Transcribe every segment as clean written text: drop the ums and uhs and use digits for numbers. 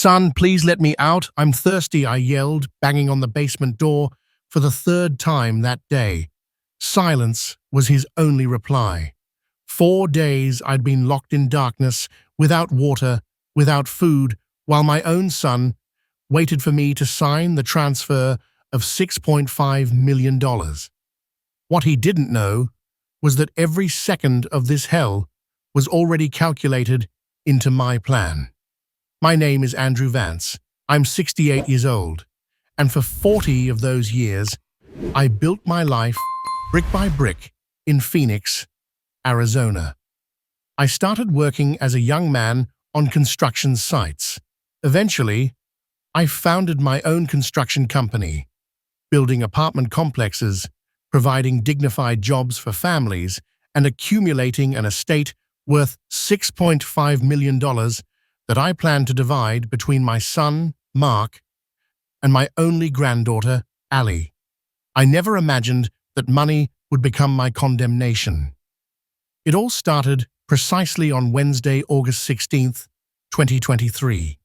"Son, please let me out. I'm thirsty," I yelled, banging on the basement door for the third time that day. Silence was his only reply. 4 days I'd been locked in darkness, without water, without food, while my own son waited for me to sign the transfer of $6.5 million. What he didn't know was that every second of this hell was already calculated into my plan. My name is Andrew Vance. I'm 68 years old, and for 40 of those years, I built my life brick by brick in Phoenix, Arizona. I started working as a young man on construction sites. Eventually, I founded my own construction company, building apartment complexes, providing dignified jobs for families, and accumulating an estate worth $6.5 million that I plan to divide between my son, Mark, and my only granddaughter, Allie. I never imagined that money would become my condemnation. It all started precisely on Wednesday, August 16th, 2023.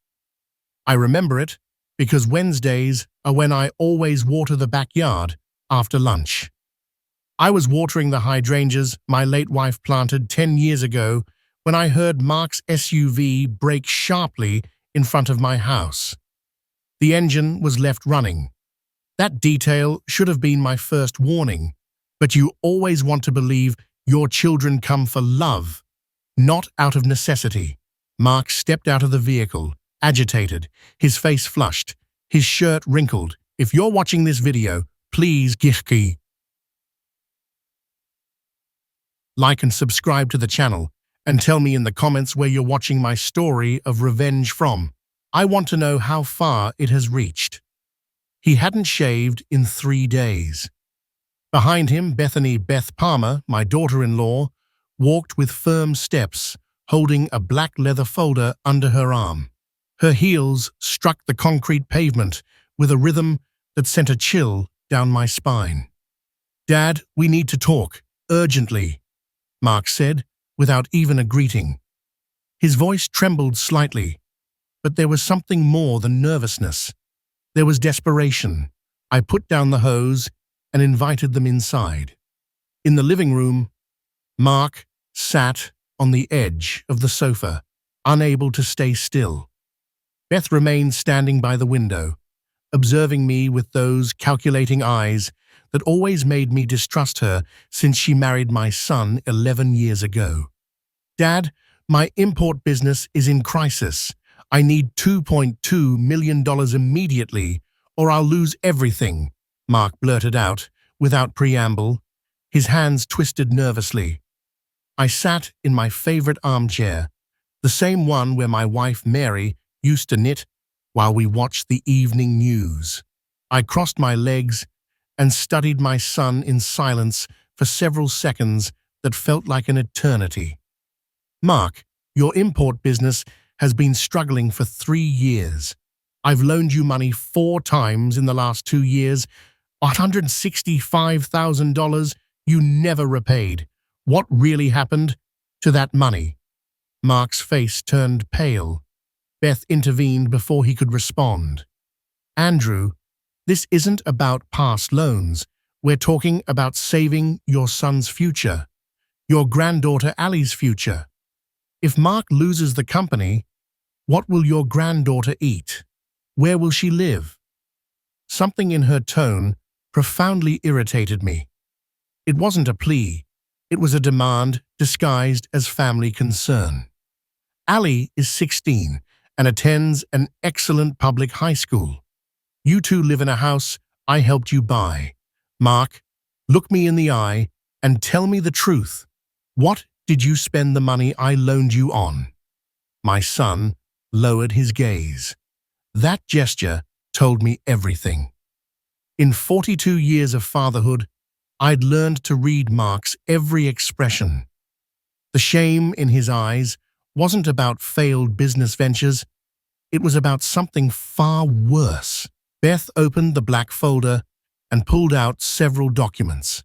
I remember it because Wednesdays are when I always water the backyard after lunch. I was watering the hydrangeas my late wife planted 10 years ago when I heard Mark's SUV brake sharply in front of my house. The engine was left running. That detail should have been my first warning, but you always want to believe your children come for love, not out of necessity. Mark stepped out of the vehicle, agitated, his face flushed, his shirt wrinkled. If you're watching this video, please like and subscribe to the channel, and tell me in the comments where you're watching my story of revenge from. I want to know how far it has reached. He hadn't shaved in 3 days. Behind him, Beth Palmer, my daughter-in-law, walked with firm steps, holding a black leather folder under her arm. Her heels struck the concrete pavement with a rhythm that sent a chill down my spine. "Dad, we need to talk, urgently," Mark said, without even a greeting. His voice trembled slightly, but there was something more than nervousness. There was desperation. I put down the hose and invited them inside. In the living room, Mark sat on the edge of the sofa, unable to stay still. Beth remained standing by the window, observing me with those calculating eyes that always made me distrust her since she married my son 11 years ago. "Dad, my import business is in crisis. I need $2.2 million immediately, or I'll lose everything," Mark blurted out, without preamble, his hands twisted nervously. I sat in my favorite armchair, the same one where my wife Mary used to knit while we watched the evening news. I crossed my legs and studied my son in silence for several seconds that felt like an eternity. "Mark, your import business has been struggling for 3 years. I've loaned you money 4 times in the last 2 years, $165,000 you never repaid. What really happened to that money?" Mark's face turned pale. Beth intervened before he could respond. "Andrew, this isn't about past loans. We're talking about saving your son's future, your granddaughter Allie's future. If Mark loses the company, what will your granddaughter eat? Where will she live?" Something in her tone profoundly irritated me. It wasn't a plea. It was a demand disguised as family concern. "Allie is 16 and attends an excellent public high school. You two live in a house I helped you buy. Mark, look me in the eye and tell me the truth. What did you spend the money I loaned you on?" My son lowered his gaze. That gesture told me everything. In 42 years of fatherhood, I'd learned to read Mark's every expression. The shame in his eyes wasn't about failed business ventures. It was about something far worse. Beth opened the black folder and pulled out several documents.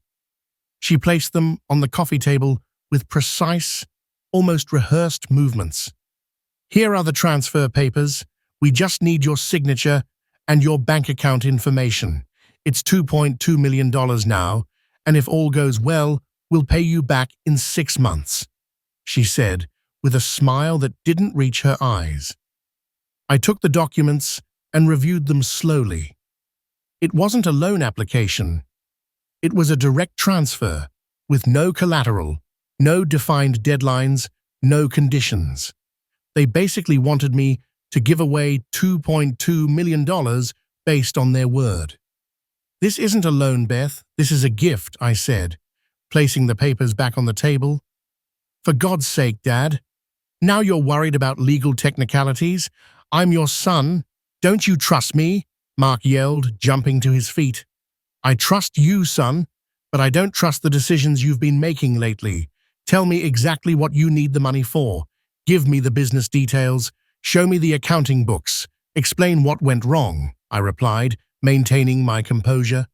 She placed them on the coffee table with precise, almost rehearsed movements. "Here are the transfer papers. We just need your signature and your bank account information. It's $2.2 million now, and if all goes well, we'll pay you back in 6 months," she said, with a smile that didn't reach her eyes. I took the documents and reviewed them slowly. It wasn't a loan application. It was a direct transfer, with no collateral, no defined deadlines, no conditions. They basically wanted me to give away $2.2 million based on their word. "This isn't a loan, Beth. This is a gift," I said, placing the papers back on the table. "For God's sake, Dad. Now you're worried about legal technicalities. I'm your son. Don't you trust me?" Mark yelled, jumping to his feet. "I trust you, son, but I don't trust the decisions you've been making lately. Tell me exactly what you need the money for. Give me the business details. Show me the accounting books. Explain what went wrong," I replied, maintaining my composure.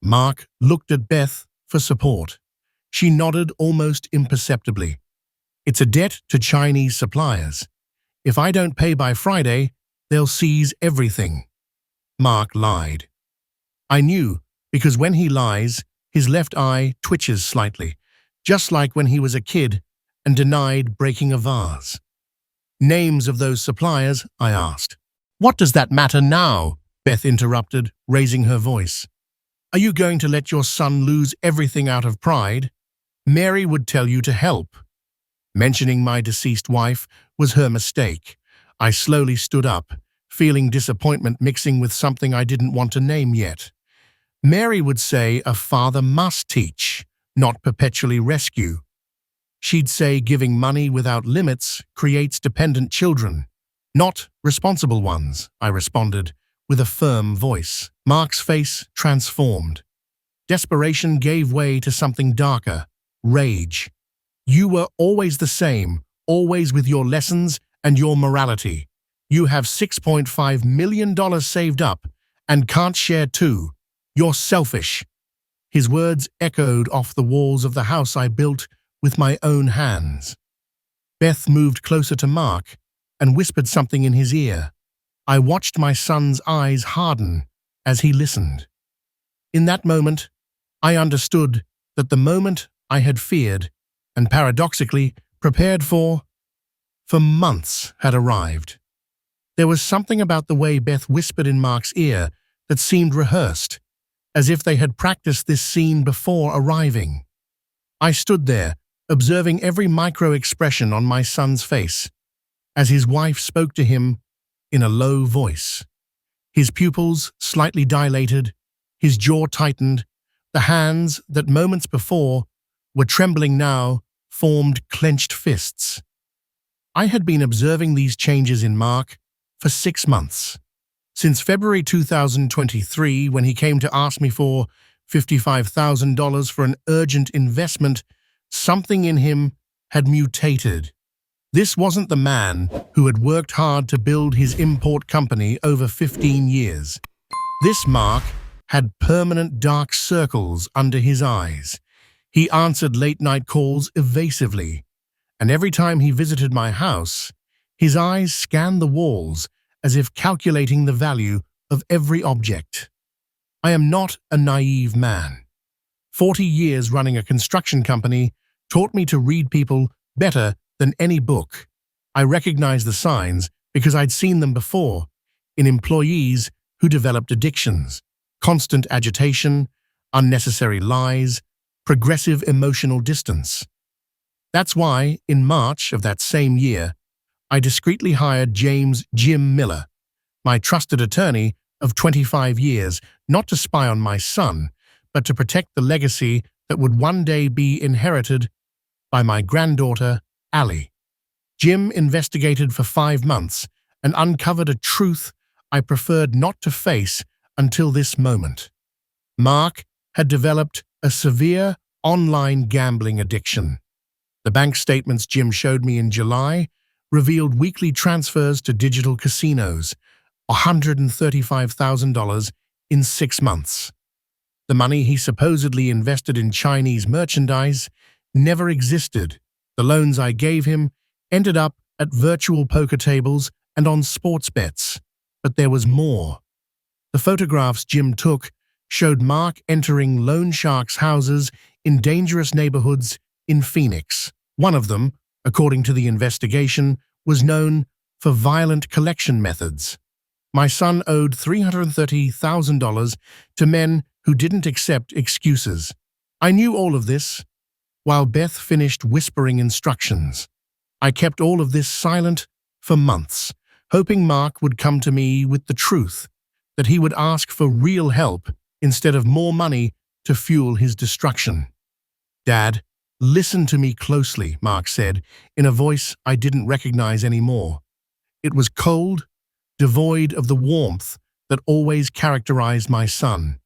Mark looked at Beth for support. She nodded almost imperceptibly. "It's a debt to Chinese suppliers. If I don't pay by Friday, they'll seize everything." Mark lied. I knew, because when he lies, his left eye twitches slightly, just like when he was a kid and denied breaking a vase. "Names of those suppliers?" I asked. "What does that matter now?" Beth interrupted, raising her voice. "Are you going to let your son lose everything out of pride? Mary would tell you to help." Mentioning my deceased wife was her mistake. I slowly stood up, feeling disappointment mixing with something I didn't want to name yet. Mary would say a father must teach, not perpetually rescue. She'd say giving money without limits creates dependent children, not responsible ones, I responded, with a firm voice. Mark's face transformed. Desperation gave way to something darker, rage. "You were always the same, always with your lessons and your morality. You have $6.5 million saved up and can't share too. You're selfish." His words echoed off the walls of the house I built with my own hands. Beth moved closer to Mark and whispered something in his ear. I watched my son's eyes harden as he listened. In that moment, I understood that the moment I had feared and paradoxically prepared for months had arrived. There was something about the way Beth whispered in Mark's ear that seemed rehearsed, as if they had practiced this scene before arriving. I stood there, observing every micro-expression on my son's face, as his wife spoke to him in a low voice. His pupils slightly dilated, his jaw tightened, the hands that moments before were trembling now formed clenched fists. I had been observing these changes in Mark for 6 months. Since February 2023, when he came to ask me for $55,000 for an urgent investment, something in him had mutated. This wasn't the man who had worked hard to build his import company over 15 years. This Mark had permanent dark circles under his eyes. He answered late-night calls evasively, and every time he visited my house, his eyes scanned the walls as if calculating the value of every object. I am not a naive man. 40 years running a construction company taught me to read people better than any book. I recognized the signs because I'd seen them before, in employees who developed addictions, constant agitation, unnecessary lies, progressive emotional distance. That's why, in March of that same year, I discreetly hired James "Jim" Miller, my trusted attorney of 25 years, not to spy on my son, but to protect the legacy that would one day be inherited by my granddaughter, Allie. Jim investigated for 5 months and uncovered a truth I preferred not to face until this moment. Mark had developed a severe online gambling addiction. The bank statements Jim showed me in July revealed weekly transfers to digital casinos, $135,000 in 6 months. The money he supposedly invested in Chinese merchandise never existed. The loans I gave him ended up at virtual poker tables and on sports bets. But there was more. The photographs Jim took showed Mark entering loan sharks' houses in dangerous neighborhoods in Phoenix. One of them, according to the investigation, was known for violent collection methods. My son owed $330,000 to men who didn't accept excuses. I knew all of this, while Beth finished whispering instructions. I kept all of this silent for months, hoping Mark would come to me with the truth, that he would ask for real help instead of more money to fuel his destruction. "Dad, listen to me closely," Mark said, in a voice I didn't recognize anymore. It was cold, devoid of the warmth that always characterized my son.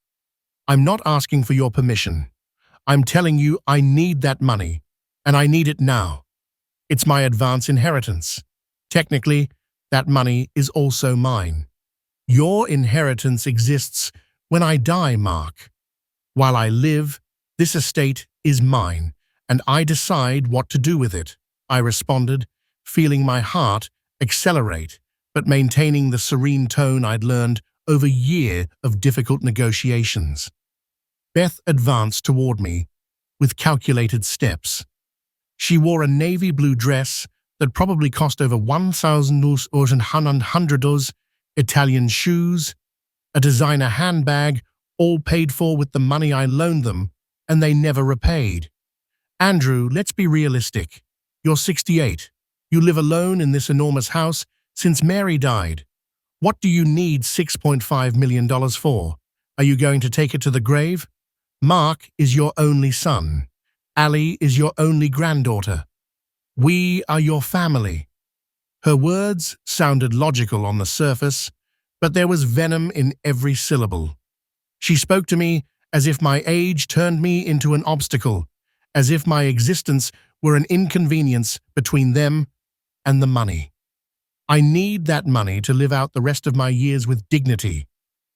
"I'm not asking for your permission. I'm telling you I need that money, and I need it now. It's my advance inheritance. Technically, that money is also mine. Your inheritance exists when I die, Mark. While I live, this estate is mine, and I decide what to do with it," I responded, feeling my heart accelerate, but maintaining the serene tone I'd learned over a year of difficult negotiations. Beth advanced toward me with calculated steps. She wore a navy blue dress that probably cost over $1,100, Italian shoes, a designer handbag, all paid for with the money I loaned them, and they never repaid. "Andrew, let's be realistic. You're 68. You live alone in this enormous house since Mary died. What do you need $6.5 million for? Are you going to take it to the grave? Mark is your only son. Ali is your only granddaughter. We are your family." Her words sounded logical on the surface, but there was venom in every syllable. She spoke to me as if my age turned me into an obstacle, as if my existence were an inconvenience between them and the money. "I need that money to live out the rest of my years with dignity,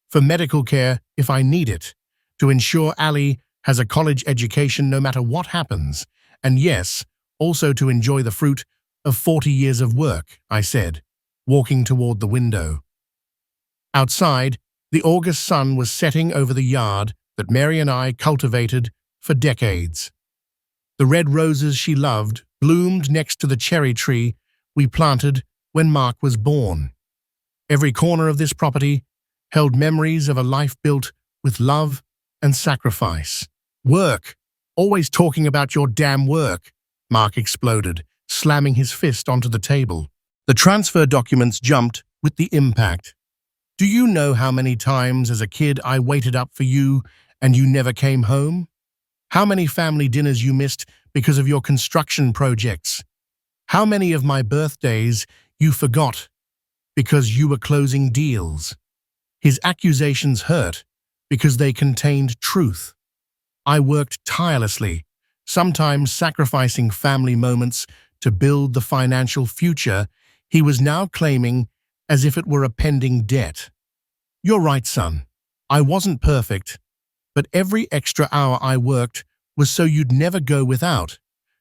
for medical care if I need it, to ensure Ali has a college education no matter what happens, and yes, also to enjoy the fruit of 40 years of work," I said, walking toward the window. Outside, the August sun was setting over the yard that Mary and I cultivated for decades. The red roses she loved bloomed next to the cherry tree we planted when Mark was born. Every corner of this property held memories of a life built with love and sacrifice. "Work! Always talking about your damn work," Mark exploded, slamming his fist onto the table. The transfer documents jumped with the impact. "Do you know how many times as a kid I waited up for you and you never came home? How many family dinners you missed because of your construction projects? How many of my birthdays you forgot because you were closing deals?" His accusations hurt because they contained truth. I worked tirelessly, sometimes sacrificing family moments to build the financial future he was now claiming as if it were a pending debt. "You're right, son. I wasn't perfect, but every extra hour I worked was so you'd never go without,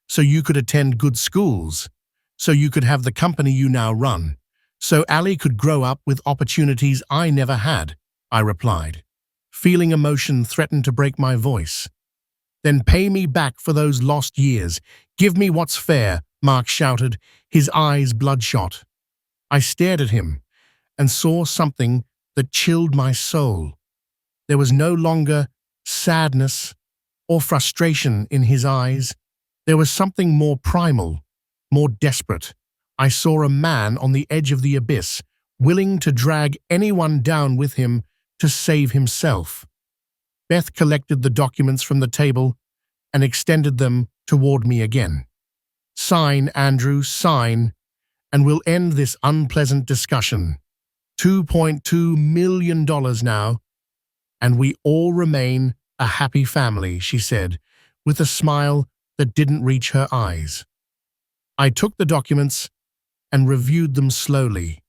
so you could attend good schools, so you could have the company you now run, so Ali could grow up with opportunities I never had," I replied, feeling emotion threaten to break my voice. "Then pay me back for those lost years. Give me what's fair," Mark shouted, his eyes bloodshot. I stared at him and saw something that chilled my soul. There was no longer sadness or frustration in his eyes. There was something more primal, more desperate. I saw a man on the edge of the abyss, willing to drag anyone down with him to save himself. Beth collected the documents from the table and extended them toward me again. "Sign, Andrew, sign, and we'll end this unpleasant discussion. $2.2 million now, and we all remain a happy family," she said, with a smile that didn't reach her eyes. I took the documents and reviewed them slowly.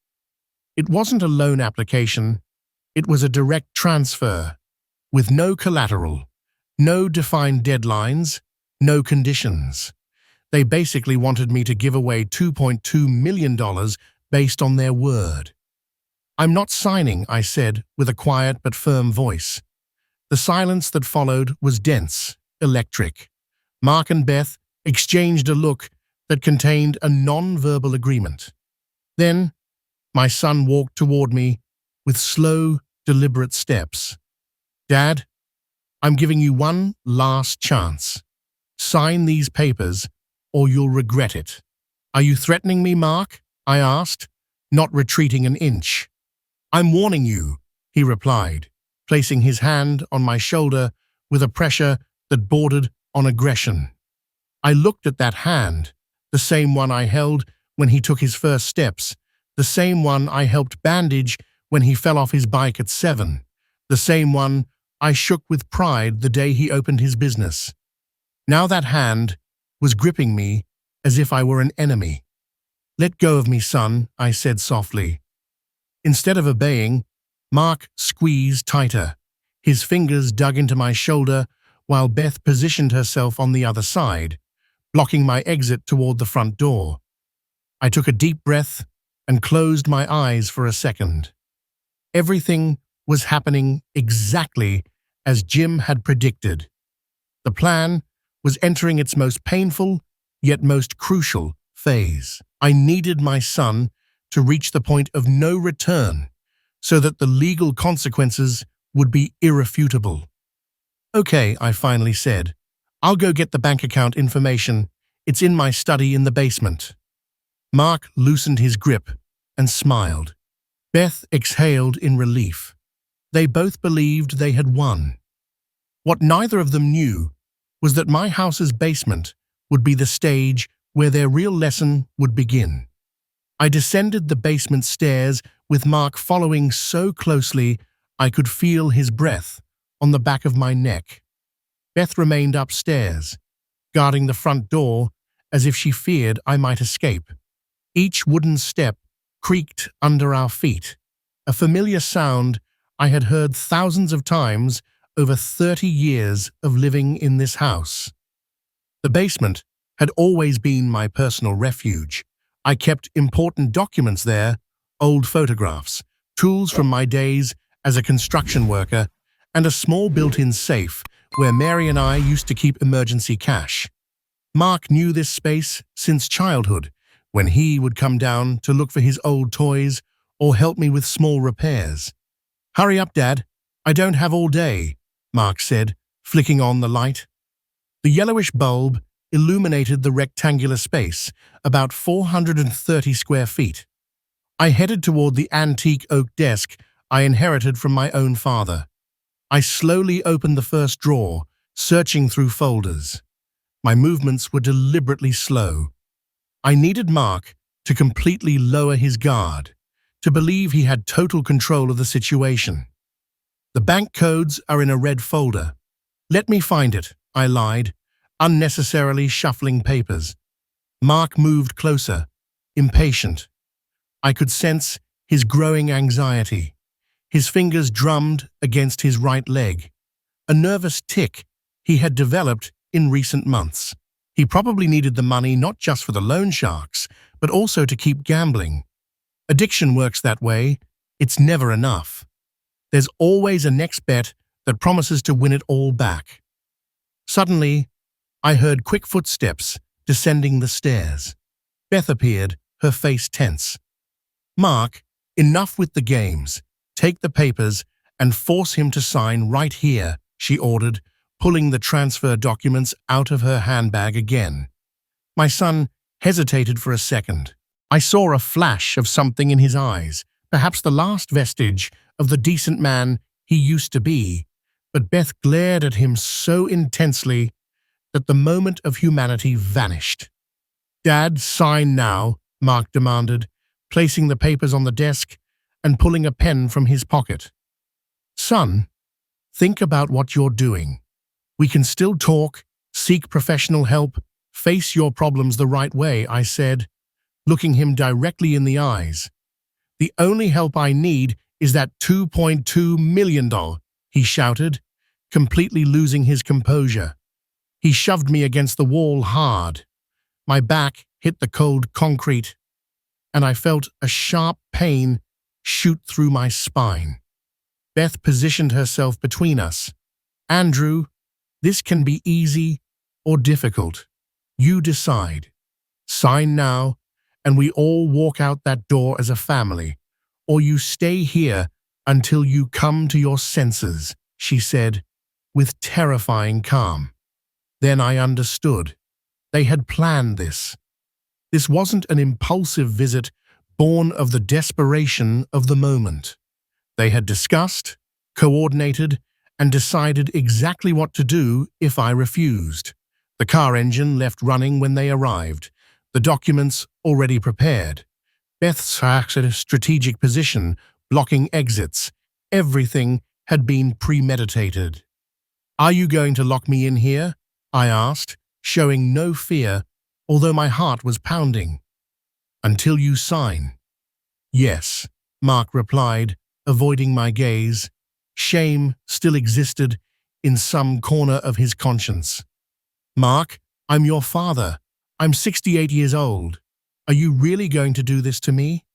It wasn't a loan application, it was a direct transfer, with no collateral, no defined deadlines, no conditions. They basically wanted me to give away $2.2 million based on their word. "I'm not signing," I said with a quiet but firm voice. The silence that followed was dense, electric. Mark and Beth exchanged a look that contained a non-verbal agreement. Then, my son walked toward me with slow, deliberate steps. "Dad, I'm giving you one last chance. Sign these papers, or you'll regret it." "Are you threatening me, Mark?" I asked, not retreating an inch. "I'm warning you," he replied, placing his hand on my shoulder with a pressure that bordered on aggression. I looked at that hand, the same one I held when he took his first steps, the same one I helped bandage when he fell off his bike at 7, the same one I shook with pride the day he opened his business. Now that hand was gripping me as if I were an enemy. "Let go of me, son," I said softly. Instead of obeying, Mark squeezed tighter. His fingers dug into my shoulder while Beth positioned herself on the other side, blocking my exit toward the front door. I took a deep breath and closed my eyes for a second. Everything was happening exactly as Jim had predicted. The plan was entering its most painful, yet most crucial, phase. I needed my son to reach the point of no return so that the legal consequences would be irrefutable. "Okay," I finally said. "I'll go get the bank account information. It's in my study in the basement." Mark loosened his grip and smiled. Beth exhaled in relief. They both believed they had won. What neither of them knew was that my house's basement would be the stage where their real lesson would begin. I descended the basement stairs with Mark following so closely I could feel his breath on the back of my neck. Beth remained upstairs, guarding the front door as if she feared I might escape. Each wooden step creaked under our feet, a familiar sound I had heard thousands of times over 30 years of living in this house. The basement had always been my personal refuge. I kept important documents there, old photographs, tools from my days as a construction worker, and a small built-in safe where Mary and I used to keep emergency cash. Mark knew this space since childhood, when he would come down to look for his old toys or help me with small repairs. "Hurry up, Dad. I don't have all day," Mark said, flicking on the light. The yellowish bulb illuminated the rectangular space, about 430 square feet. I headed toward the antique oak desk I inherited from my own father. I slowly opened the first drawer, searching through folders. My movements were deliberately slow. I needed Mark to completely lower his guard, to believe he had total control of the situation. "The bank codes are in a red folder." "Let me find it," I lied, unnecessarily shuffling papers. Mark moved closer, impatient. I could sense his growing anxiety. His fingers drummed against his right leg, a nervous tic he had developed in recent months. He probably needed the money not just for the loan sharks, but also to keep gambling. Addiction works that way. It's never enough. There's always a next bet that promises to win it all back. Suddenly, I heard quick footsteps descending the stairs. Beth appeared, her face tense. "Mark, enough with the games. Take the papers and force him to sign right here," she ordered, pulling the transfer documents out of her handbag again. My son hesitated for a second. I saw a flash of something in his eyes, perhaps the last vestige of the decent man he used to be, but Beth glared at him so intensely that the moment of humanity vanished. "Dad, sign now," Mark demanded, placing the papers on the desk and pulling a pen from his pocket. "Son, think about what you're doing. We can still talk, seek professional help, face your problems the right way," I said, looking him directly in the eyes. "The only help I need is that $2.2 million, he shouted, completely losing his composure. He shoved me against the wall hard. My back hit the cold concrete. and I felt a sharp pain shoot through my spine. Beth positioned herself between us. Andrew, this can be easy or difficult. You decide. Sign now, and we all walk out that door as a family, or you stay here until you come to your senses, she said, with terrifying calm. Then I understood. They had planned this. This wasn't an impulsive visit born of the desperation of the moment. They had discussed, coordinated, and decided exactly what to do if I refused. The car engine left running when they arrived, the documents already prepared. Beth's at a strategic position, blocking exits. Everything had been premeditated. Are you going to lock me in here? I asked, showing no fear, although my heart was pounding. Until you sign. Yes, Mark replied, avoiding my gaze. Shame still existed in some corner of his conscience. Mark, I'm your father. I'm 68 years old. Are you really going to do this to me?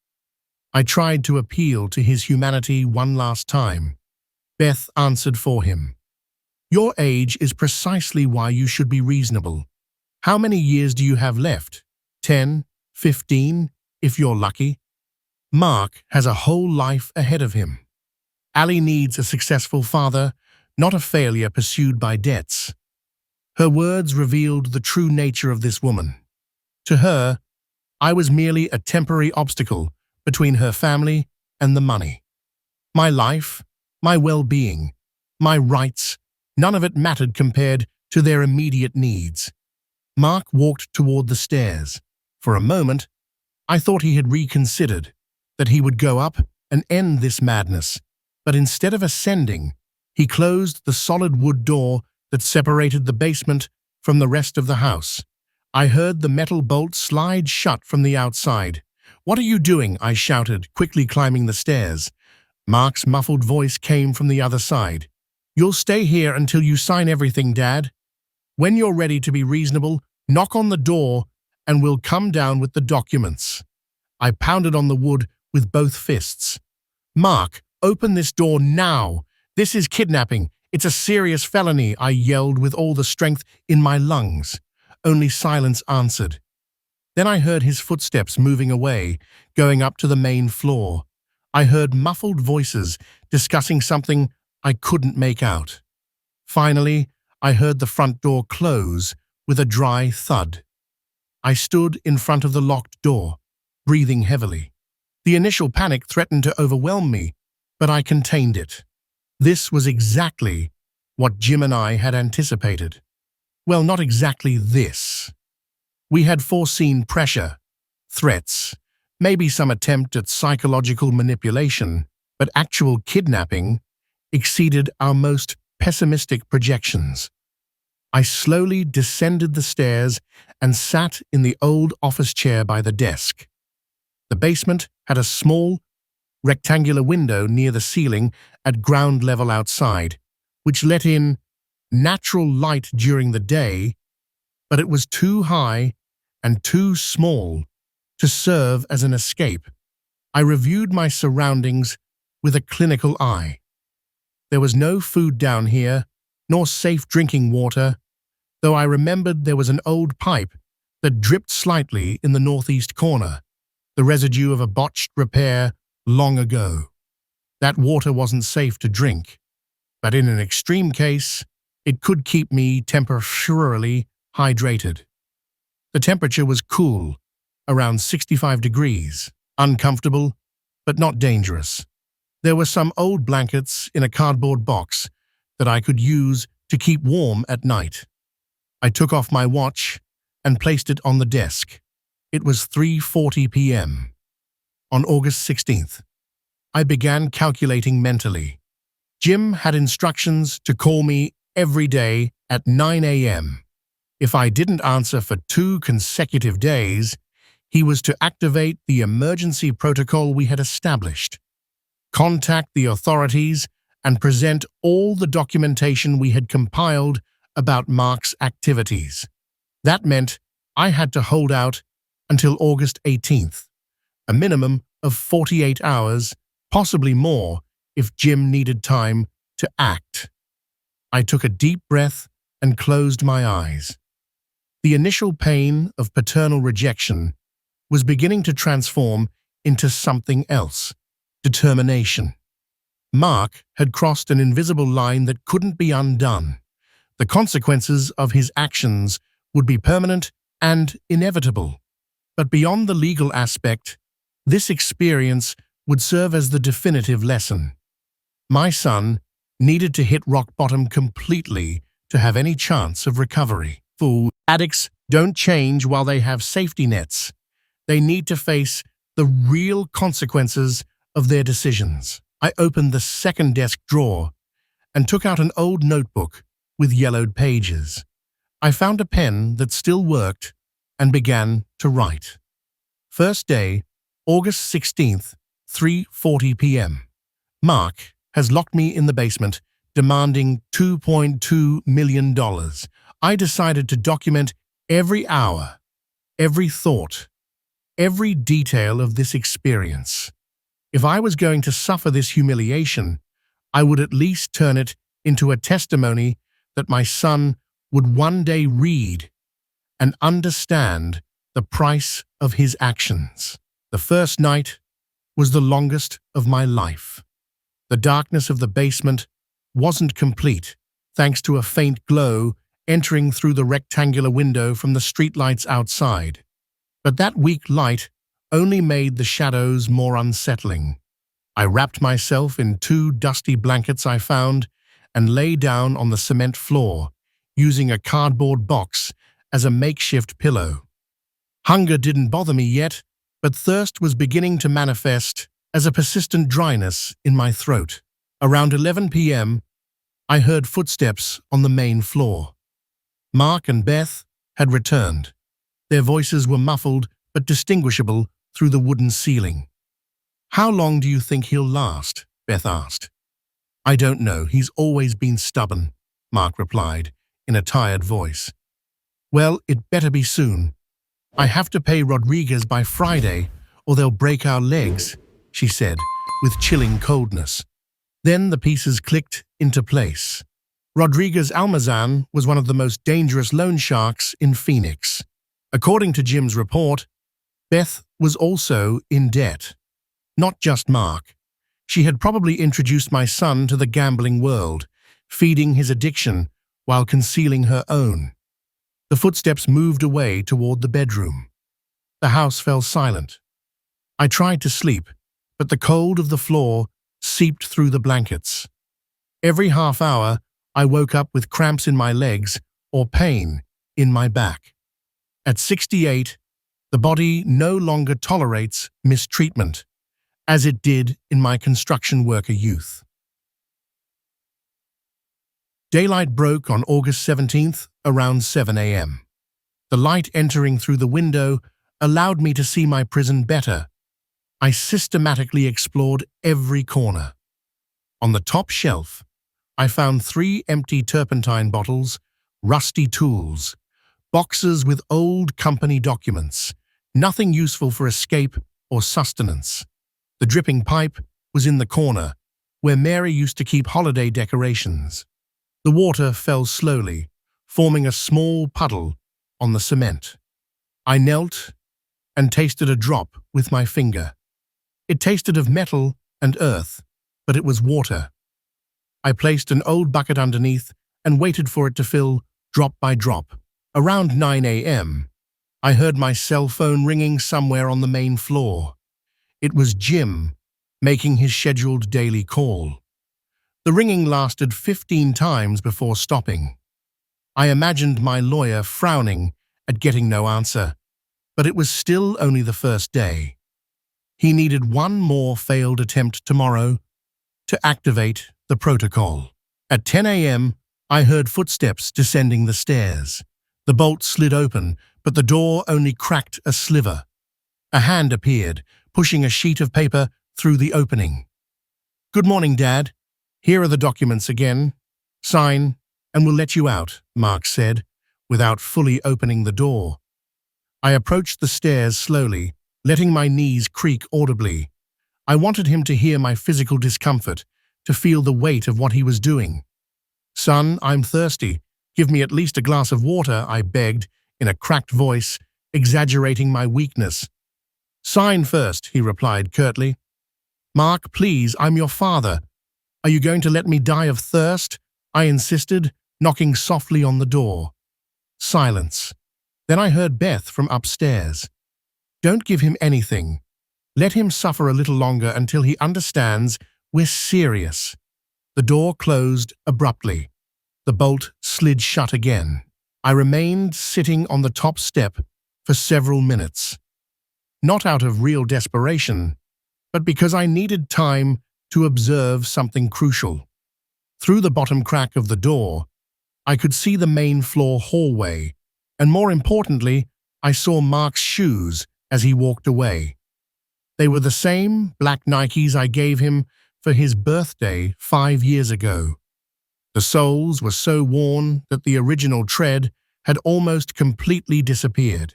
I tried to appeal to his humanity one last time. Beth answered for him. Your age is precisely why you should be reasonable. How many years do you have left? 10, 15, if you're lucky? Mark has a whole life ahead of him. Ali needs a successful father, not a failure pursued by debts. Her words revealed the true nature of this woman. To her, I was merely a temporary obstacle between her family and the money. My life, my well-being, my rights, none of it mattered compared to their immediate needs. Mark walked toward the stairs. For a moment, I thought he had reconsidered, that he would go up and end this madness, but instead of ascending, he closed the solid wood door that separated the basement from the rest of the house. I heard the metal bolt slide shut from the outside. What are you doing? I shouted, quickly climbing the stairs. Mark's muffled voice came from the other side. You'll stay here until you sign everything, Dad. When you're ready to be reasonable, knock on the door and we'll come down with the documents. I pounded on the wood with both fists. Mark, open this door now. This is kidnapping. It's a serious felony, I yelled with all the strength in my lungs. Only silence answered. Then I heard his footsteps moving away, going up to the main floor. I heard muffled voices discussing something I couldn't make out. Finally, I heard the front door close with a dry thud. I stood in front of the locked door, breathing heavily. The initial panic threatened to overwhelm me, but I contained it. This was exactly what Jim and I had anticipated. Well, not exactly this. We had foreseen pressure, threats, maybe some attempt at psychological manipulation, but actual kidnapping exceeded our most pessimistic projections. I slowly descended the stairs and sat in the old office chair by the desk. The basement had a small, rectangular window near the ceiling at ground level outside, which let in natural light during the day, but it was too high and too small to serve as an escape. I reviewed my surroundings with a clinical eye. There was no food down here, nor safe drinking water, though I remembered there was an old pipe that dripped slightly in the northeast corner, the residue of a botched repair long ago. That water wasn't safe to drink, but in an extreme case, it could keep me temporarily hydrated. The temperature was cool, around 65 degrees, uncomfortable, but not dangerous. There were some old blankets in a cardboard box that I could use to keep warm at night. I took off my watch and placed it on the desk. It was 3:40 p.m. On August 16th. I began calculating mentally. Jim had instructions to call me every day at 9 a.m. If I didn't answer for 2 consecutive days, he was to activate the emergency protocol we had established, contact the authorities, and present all the documentation we had compiled about Mark's activities. That meant I had to hold out until August 18th. a minimum of 48 hours, possibly more if Jim needed time to act. I took a deep breath and closed my eyes. The initial pain of paternal rejection was beginning to transform into something else: determination. Mark had crossed an invisible line that couldn't be undone. The consequences of his actions would be permanent and inevitable. But beyond the legal aspect, this experience would serve as the definitive lesson. My son needed to hit rock bottom completely to have any chance of recovery. Fool addicts don't change while they have safety nets. They need to face the real consequences of their decisions. I opened the second desk drawer and took out an old notebook with yellowed pages. I found a pen that still worked and began to write. First day, August 16th, 3:40 p.m. Mark has locked me in the basement, demanding $2.2 million. I decided to document every hour, every thought, every detail of this experience. If I was going to suffer this humiliation, I would at least turn it into a testimony that my son would one day read and understand the price of his actions. The first night was the longest of my life. The darkness of the basement wasn't complete, thanks to a faint glow entering through the rectangular window from the streetlights outside. But that weak light only made the shadows more unsettling. I wrapped myself in 2 dusty blankets I found and lay down on the cement floor, using a cardboard box as a makeshift pillow. Hunger didn't bother me yet, but thirst was beginning to manifest as a persistent dryness in my throat. Around 11 p.m., I heard footsteps on the main floor. Mark and Beth had returned. Their voices were muffled but distinguishable through the wooden ceiling. "How long do you think he'll last?" Beth asked. "I don't know. He's always been stubborn," Mark replied in a tired voice. "Well, it better be soon. I have to pay Rodriguez by Friday or they'll break our legs," she said with chilling coldness. Then the pieces clicked into place. Rodriguez Almazan was one of the most dangerous loan sharks in Phoenix. According to Jim's report, Beth was also in debt. Not just Mark. She had probably introduced my son to the gambling world, feeding his addiction while concealing her own. The footsteps moved away toward the bedroom. The house fell silent. I tried to sleep, but the cold of the floor seeped through the blankets. Every half hour, I woke up with cramps in my legs or pain in my back. At 68, the body no longer tolerates mistreatment, as it did in my construction worker youth. Daylight broke on August 17th around 7 a.m. The light entering through the window allowed me to see my prison better. I systematically explored every corner. On the top shelf, I found 3 empty turpentine bottles, rusty tools, boxes with old company documents, nothing useful for escape or sustenance. The dripping pipe was in the corner, where Mary used to keep holiday decorations. The water fell slowly, forming a small puddle on the cement. I knelt and tasted a drop with my finger. It tasted of metal and earth, but it was water. I placed an old bucket underneath and waited for it to fill drop by drop. Around 9 a.m., I heard my cell phone ringing somewhere on the main floor. It was Jim, making his scheduled daily call. The ringing lasted 15 times before stopping. I imagined my lawyer frowning at getting no answer, but it was still only the first day. He needed one more failed attempt tomorrow to activate the protocol. At 10 a.m., I heard footsteps descending the stairs. The bolt slid open, but the door only cracked a sliver. A hand appeared, pushing a sheet of paper through the opening. "Good morning, Dad. Here are the documents again. Sign, and we'll let you out," Mark said, without fully opening the door. I approached the stairs slowly, letting my knees creak audibly. I wanted him to hear my physical discomfort, to feel the weight of what he was doing. "Son, I'm thirsty. Give me at least a glass of water," I begged, in a cracked voice, exaggerating my weakness. "Sign first," he replied curtly. "Mark, please, I'm your father. Are you going to let me die of thirst?" I insisted, knocking softly on the door. Silence. Then I heard Beth from upstairs. "Don't give him anything. Let him suffer a little longer until he understands we're serious." The door closed abruptly. The bolt slid shut again. I remained sitting on the top step for several minutes. Not out of real desperation, but because I needed time to observe something crucial. Through the bottom crack of the door, I could see the main floor hallway, and more importantly, I saw Mark's shoes as he walked away. They were the same black Nikes I gave him for his birthday 5 years ago. The soles were so worn that the original tread had almost completely disappeared.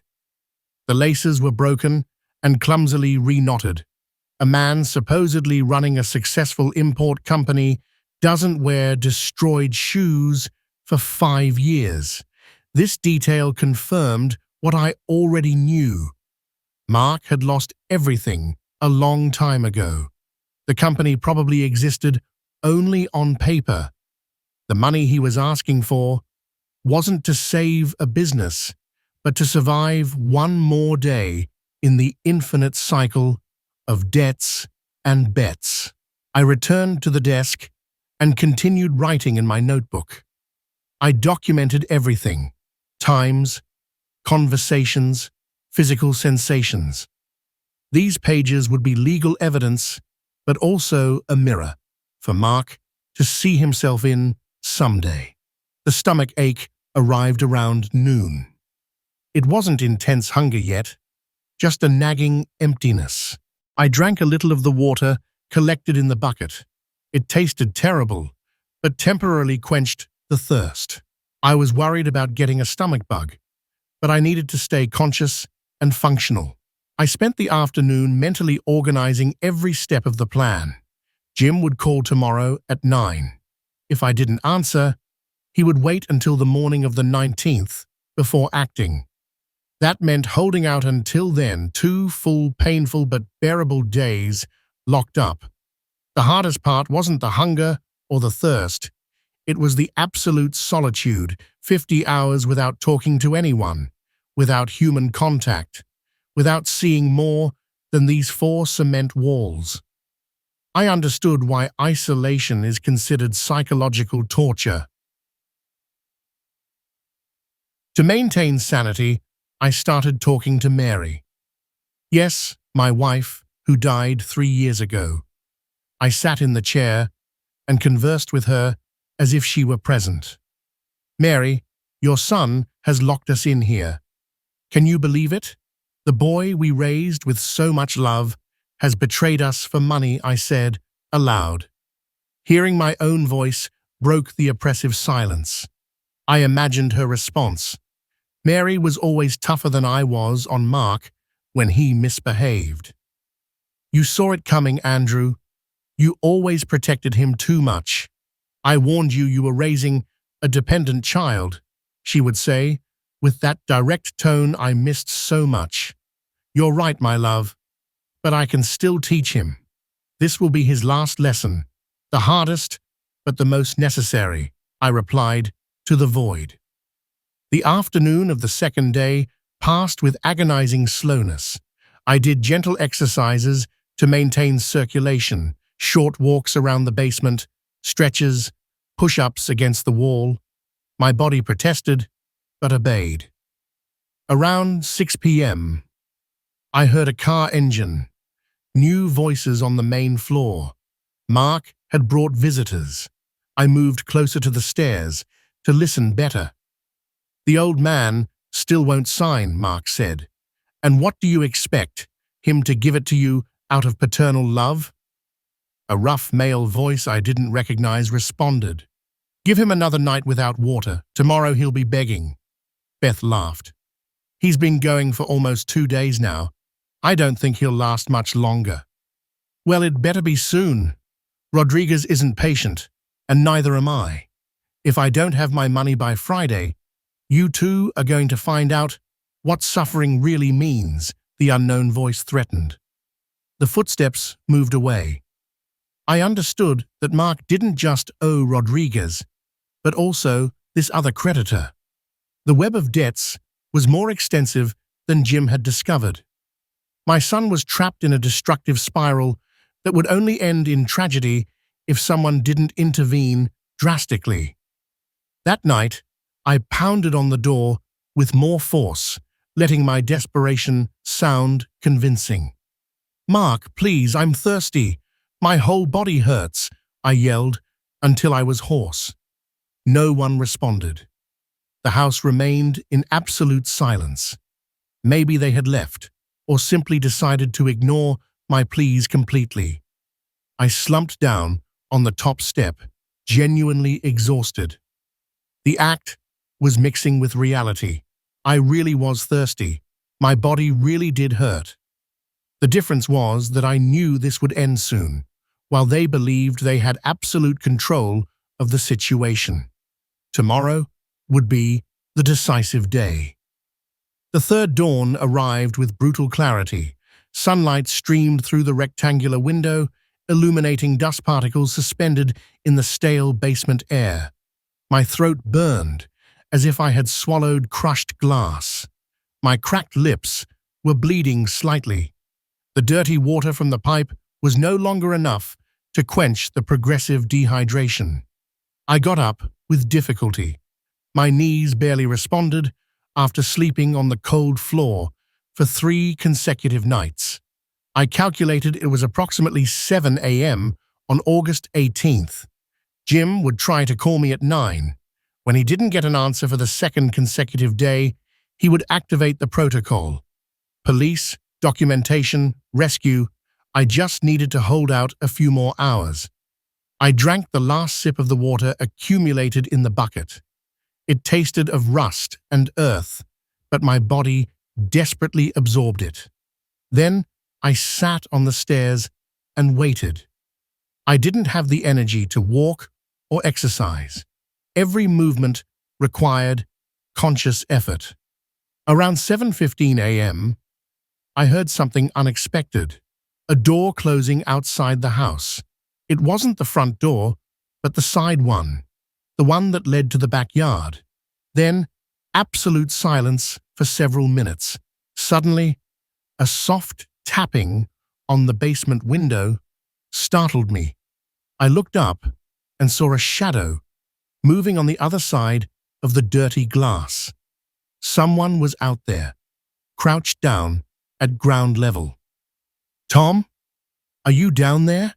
The laces were broken and clumsily reknotted. A man supposedly running a successful import company doesn't wear destroyed shoes for 5 years. This detail confirmed what I already knew. Mark had lost everything a long time ago. The company probably existed only on paper. The money he was asking for wasn't to save a business, but to survive one more day in the infinite cycle of debts and bets. I returned to the desk and continued writing in my notebook. I documented everything: times, conversations, physical sensations. These pages would be legal evidence, but also a mirror for Mark to see himself in someday. The stomach ache arrived around noon. It wasn't intense hunger yet, just a nagging emptiness. I drank a little of the water collected in the bucket. It tasted terrible, but temporarily quenched the thirst. I was worried about getting a stomach bug, but I needed to stay conscious and functional. I spent the afternoon mentally organizing every step of the plan. Jim would call tomorrow at 9. If I didn't answer, he would wait until the morning of the 19th before acting. That meant holding out until then, 2 full, painful but bearable days locked up. The hardest part wasn't the hunger or the thirst. It was the absolute solitude, 50 hours without talking to anyone, without human contact, without seeing more than these 4 cement walls. I understood why isolation is considered psychological torture. To maintain sanity, I started talking to Mary. Yes, my wife, who died 3 years ago. I sat in the chair and conversed with her as if she were present. "Mary, your son has locked us in here. Can you believe it? The boy we raised with so much love has betrayed us for money," I said, aloud. Hearing my own voice broke the oppressive silence. I imagined her response. Mary was always tougher than I was on Mark when he misbehaved. "You saw it coming, Andrew. You always protected him too much. I warned you you were raising a dependent child," she would say, with that direct tone I missed so much. "You're right, my love, but I can still teach him. This will be his last lesson, the hardest but the most necessary," I replied to the void. The afternoon of the second day passed with agonizing slowness. I did gentle exercises to maintain circulation, short walks around the basement, stretches, push-ups against the wall. My body protested, but obeyed. Around 6 p.m., I heard a car engine, new voices on the main floor. Mark had brought visitors. I moved closer to the stairs to listen better. "The old man still won't sign," Mark said. "And what do you expect? Him to give it to you out of paternal love?" A rough male voice I didn't recognize responded. "Give him another night without water. Tomorrow he'll be begging." Beth laughed. "He's been going for almost 2 days now. I don't think he'll last much longer. Well, it better be soon. Rodriguez isn't patient, and neither am I. If I don't have my money by Friday, you two are going to find out what suffering really means, the unknown voice threatened. The footsteps moved away. I understood that Mark didn't just owe Rodriguez, but also this other creditor. The web of debts was more extensive than Jim had discovered. My son was trapped in a destructive spiral that would only end in tragedy if someone didn't intervene drastically. That night, I pounded on the door with more force, letting my desperation sound convincing. "Mark, please, I'm thirsty. My whole body hurts," I yelled until I was hoarse. No one responded. The house remained in absolute silence. Maybe they had left, or simply decided to ignore my pleas completely. I slumped down on the top step, genuinely exhausted. The act was mixing with reality. I really was thirsty. My body really did hurt. The difference was that I knew this would end soon, while they believed they had absolute control of the situation. Tomorrow would be the decisive day. The third dawn arrived with brutal clarity. Sunlight streamed through the rectangular window, illuminating dust particles suspended in the stale basement air. My throat burned, as if I had swallowed crushed glass. My cracked lips were bleeding slightly. The dirty water from the pipe was no longer enough to quench the progressive dehydration. I got up with difficulty. My knees barely responded after sleeping on the cold floor for 3 consecutive nights. I calculated it was approximately 7 a.m. on August 18th. Jim would try to call me at 9. When he didn't get an answer for the second consecutive day, he would activate the protocol. Police, documentation, rescue. I just needed to hold out a few more hours. I drank the last sip of the water accumulated in the bucket. It tasted of rust and earth, but my body desperately absorbed it. Then I sat on the stairs and waited. I didn't have the energy to walk or exercise. Every movement required conscious effort. Around 7:15 a.m., I heard something unexpected. A door closing outside the house. It wasn't the front door, but the side one, the one that led to the backyard. Then, absolute silence for several minutes. Suddenly, a soft tapping on the basement window startled me. I looked up and saw a shadow moving on the other side of the dirty glass. Someone was out there, crouched down at ground level. "Tom, are you down there?"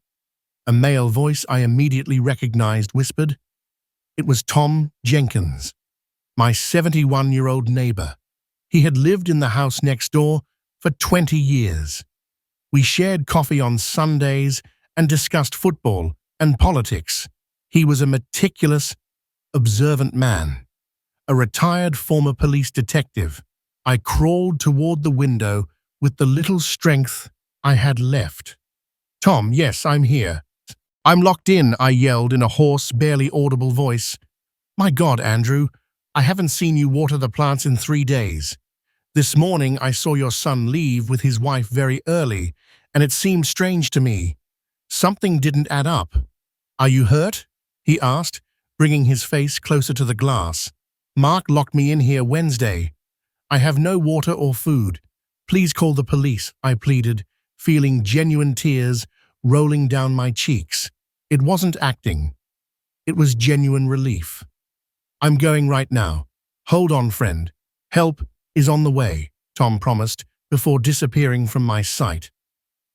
A male voice I immediately recognized whispered. It was Tom Jenkins, my 71-year-old neighbor. He had lived in the house next door for 20 years. We shared coffee on Sundays and discussed football and politics. He was a meticulous, observant man. A retired former police detective. I crawled toward the window with the little strength I had left. "Tom, yes, I'm here." "I'm locked in," I yelled in a hoarse, barely audible voice. "My God, Andrew, I haven't seen you water the plants in 3 days. This morning I saw your son leave with his wife very early, and it seemed strange to me. Something didn't add up." "Are you hurt?" he asked, bringing his face closer to the glass. "Mark locked me in here Wednesday. I have no water or food. Please call the police," I pleaded, feeling genuine tears rolling down my cheeks. It wasn't acting. It was genuine relief. "I'm going right now. Hold on, friend. Help is on the way," Tom promised before disappearing from my sight.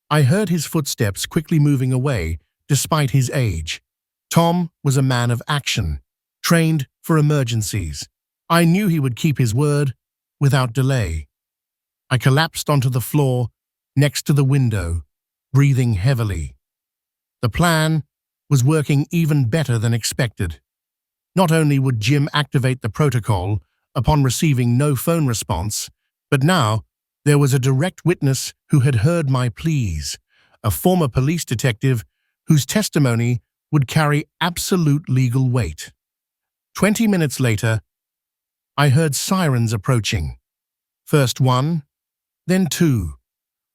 I heard his footsteps quickly moving away, despite his age. Tom was a man of action, trained for emergencies. I knew he would keep his word without delay. I collapsed onto the floor next to the window, breathing heavily. The plan was working even better than expected. Not only would Jim activate the protocol upon receiving no phone response, but now There was a direct witness who had heard my pleas, a former police detective whose testimony would carry absolute legal weight. 20 minutes later, I heard sirens approaching. First one, then two,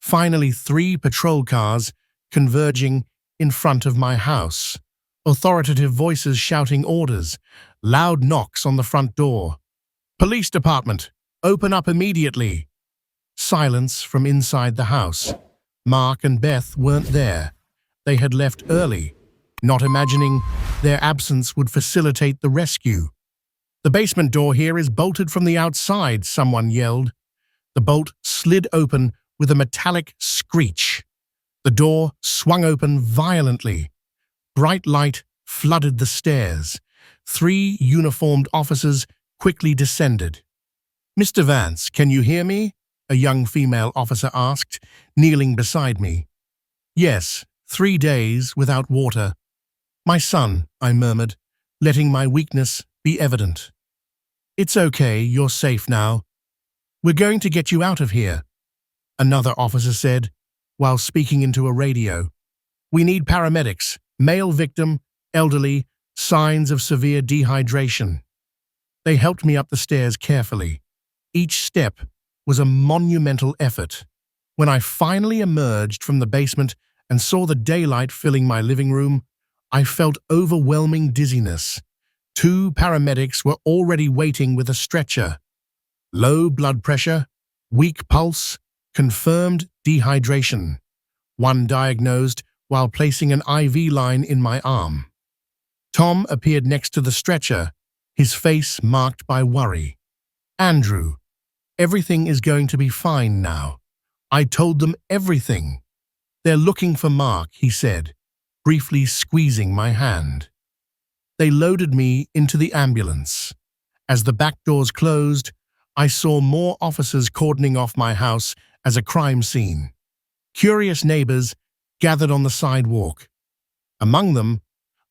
finally 3 patrol cars converging in front of my house. Authoritative voices shouting orders, loud knocks on the front door. "Police department, open up immediately." Silence from inside the house. Mark and Beth weren't there. They had left early, not imagining their absence would facilitate the rescue. "The basement door here is bolted from the outside," someone yelled. The bolt slid open with a metallic screech. The door swung open violently. Bright light flooded the stairs. 3 uniformed officers quickly descended. "Mr. Vance, can you hear me?" a young female officer asked, kneeling beside me. "Yes, 3 days without water." "My son," I murmured, letting my weakness be evident. "It's okay, you're safe now. We're going to get you out of here," another officer said, while speaking into a radio. "We need paramedics, male victim, elderly, signs of severe dehydration." They helped me up the stairs carefully. Each step was a monumental effort. When I finally emerged from the basement and saw the daylight filling my living room, I felt overwhelming dizziness. 2 paramedics were already waiting with a stretcher. Low blood pressure, weak pulse, confirmed dehydration. One diagnosed while placing an IV line in my arm. Tom appeared next to the stretcher, his face marked by worry. "Andrew, everything is going to be fine now. I told them everything." "They're looking for Mark," he said, briefly squeezing my hand. They loaded me into the ambulance. As the back doors closed, I saw more officers cordoning off my house as a crime scene. Curious neighbors gathered on the sidewalk. Among them,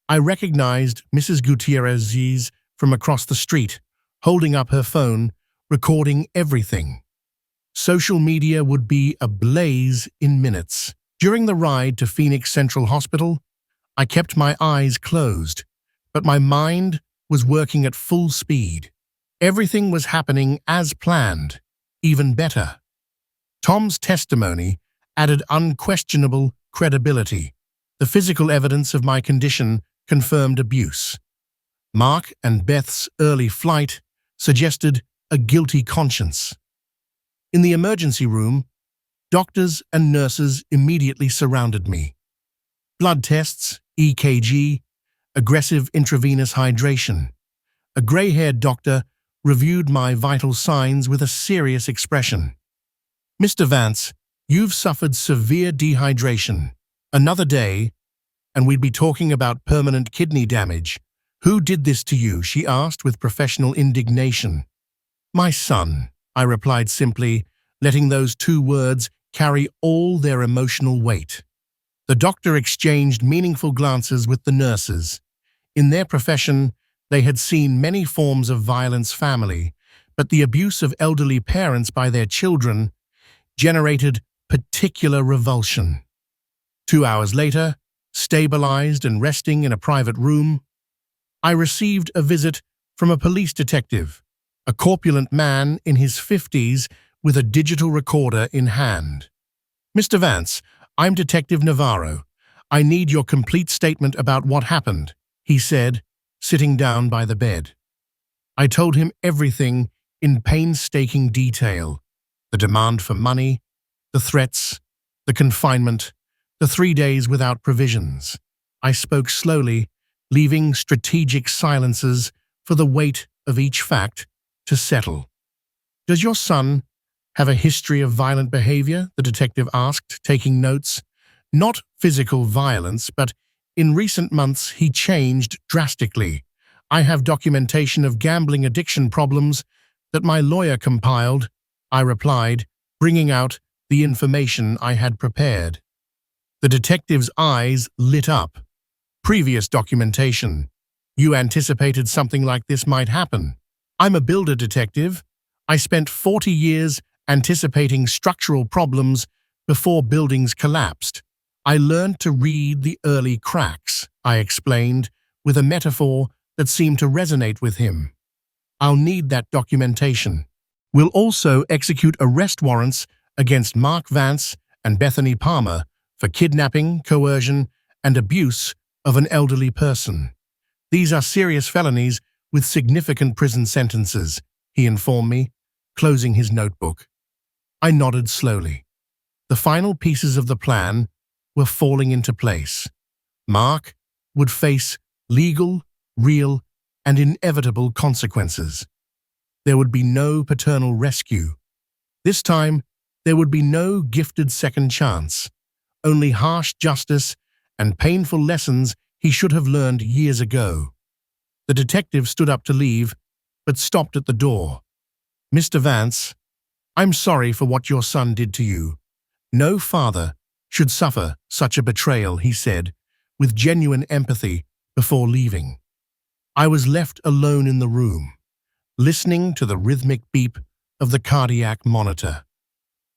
I recognized Mrs. Gutierrez from across the street, holding up her phone, recording everything. Social media would be ablaze in minutes. During the ride to Phoenix Central Hospital, I kept my eyes closed, but my mind was working at full speed. Everything was happening as planned, even better. Tom's testimony added unquestionable credibility. The physical evidence of my condition confirmed abuse. Mark and Beth's early flight suggested a guilty conscience. In the emergency room, doctors and nurses immediately surrounded me. Blood tests, EKG, aggressive intravenous hydration. A gray-haired doctor reviewed my vital signs with a serious expression. "Mr. Vance, you've suffered severe dehydration. Another day, and we'd be talking about permanent kidney damage. Who did this to you?" she asked with professional indignation. "My son," I replied simply, letting those 2 words carry all their emotional weight. The doctor exchanged meaningful glances with the nurses. In their profession, they had seen many forms of violence family, but the abuse of elderly parents by their children generated particular revulsion. 2 hours later, stabilized and resting in a private room, I received a visit from a police detective, a corpulent man in his 50s with a digital recorder in hand. "Mr. Vance, I'm Detective Navarro. I need your complete statement about what happened," he said, sitting down by the bed. I told him everything in painstaking detail: the demand for money, the threats, the confinement, the 3 days without provisions. I spoke slowly, leaving strategic silences for the weight of each fact to settle. "Does your son have a history of violent behavior?" the detective asked, taking notes. "Not physical violence, but in recent months he changed drastically. I have documentation of gambling addiction problems that my lawyer compiled," I replied, bringing out the information I had prepared. The detective's eyes lit up. "Previous documentation. You anticipated something like this might happen." "I'm a builder detective. I spent 40 years anticipating structural problems before buildings collapsed. I learned to read the early cracks, I explained, with a metaphor that seemed to resonate with him. I'll need that documentation. We'll also execute arrest warrants against Mark Vance and Bethany Palmer for kidnapping, coercion, and abuse of an elderly person. These are serious felonies with significant prison sentences, he informed me, closing his notebook. I nodded slowly. The final pieces of the plan were falling into place. Mark would face legal, real, and inevitable consequences. There would be no paternal rescue. This time, there would be no gifted second chance, only harsh justice and painful lessons he should have learned years ago. The detective stood up to leave, but stopped at the door. "Mr. Vance, I'm sorry for what your son did to you. No father should suffer such a betrayal," he said, with genuine empathy before leaving. I was left alone in the room, listening to the rhythmic beep of the cardiac monitor.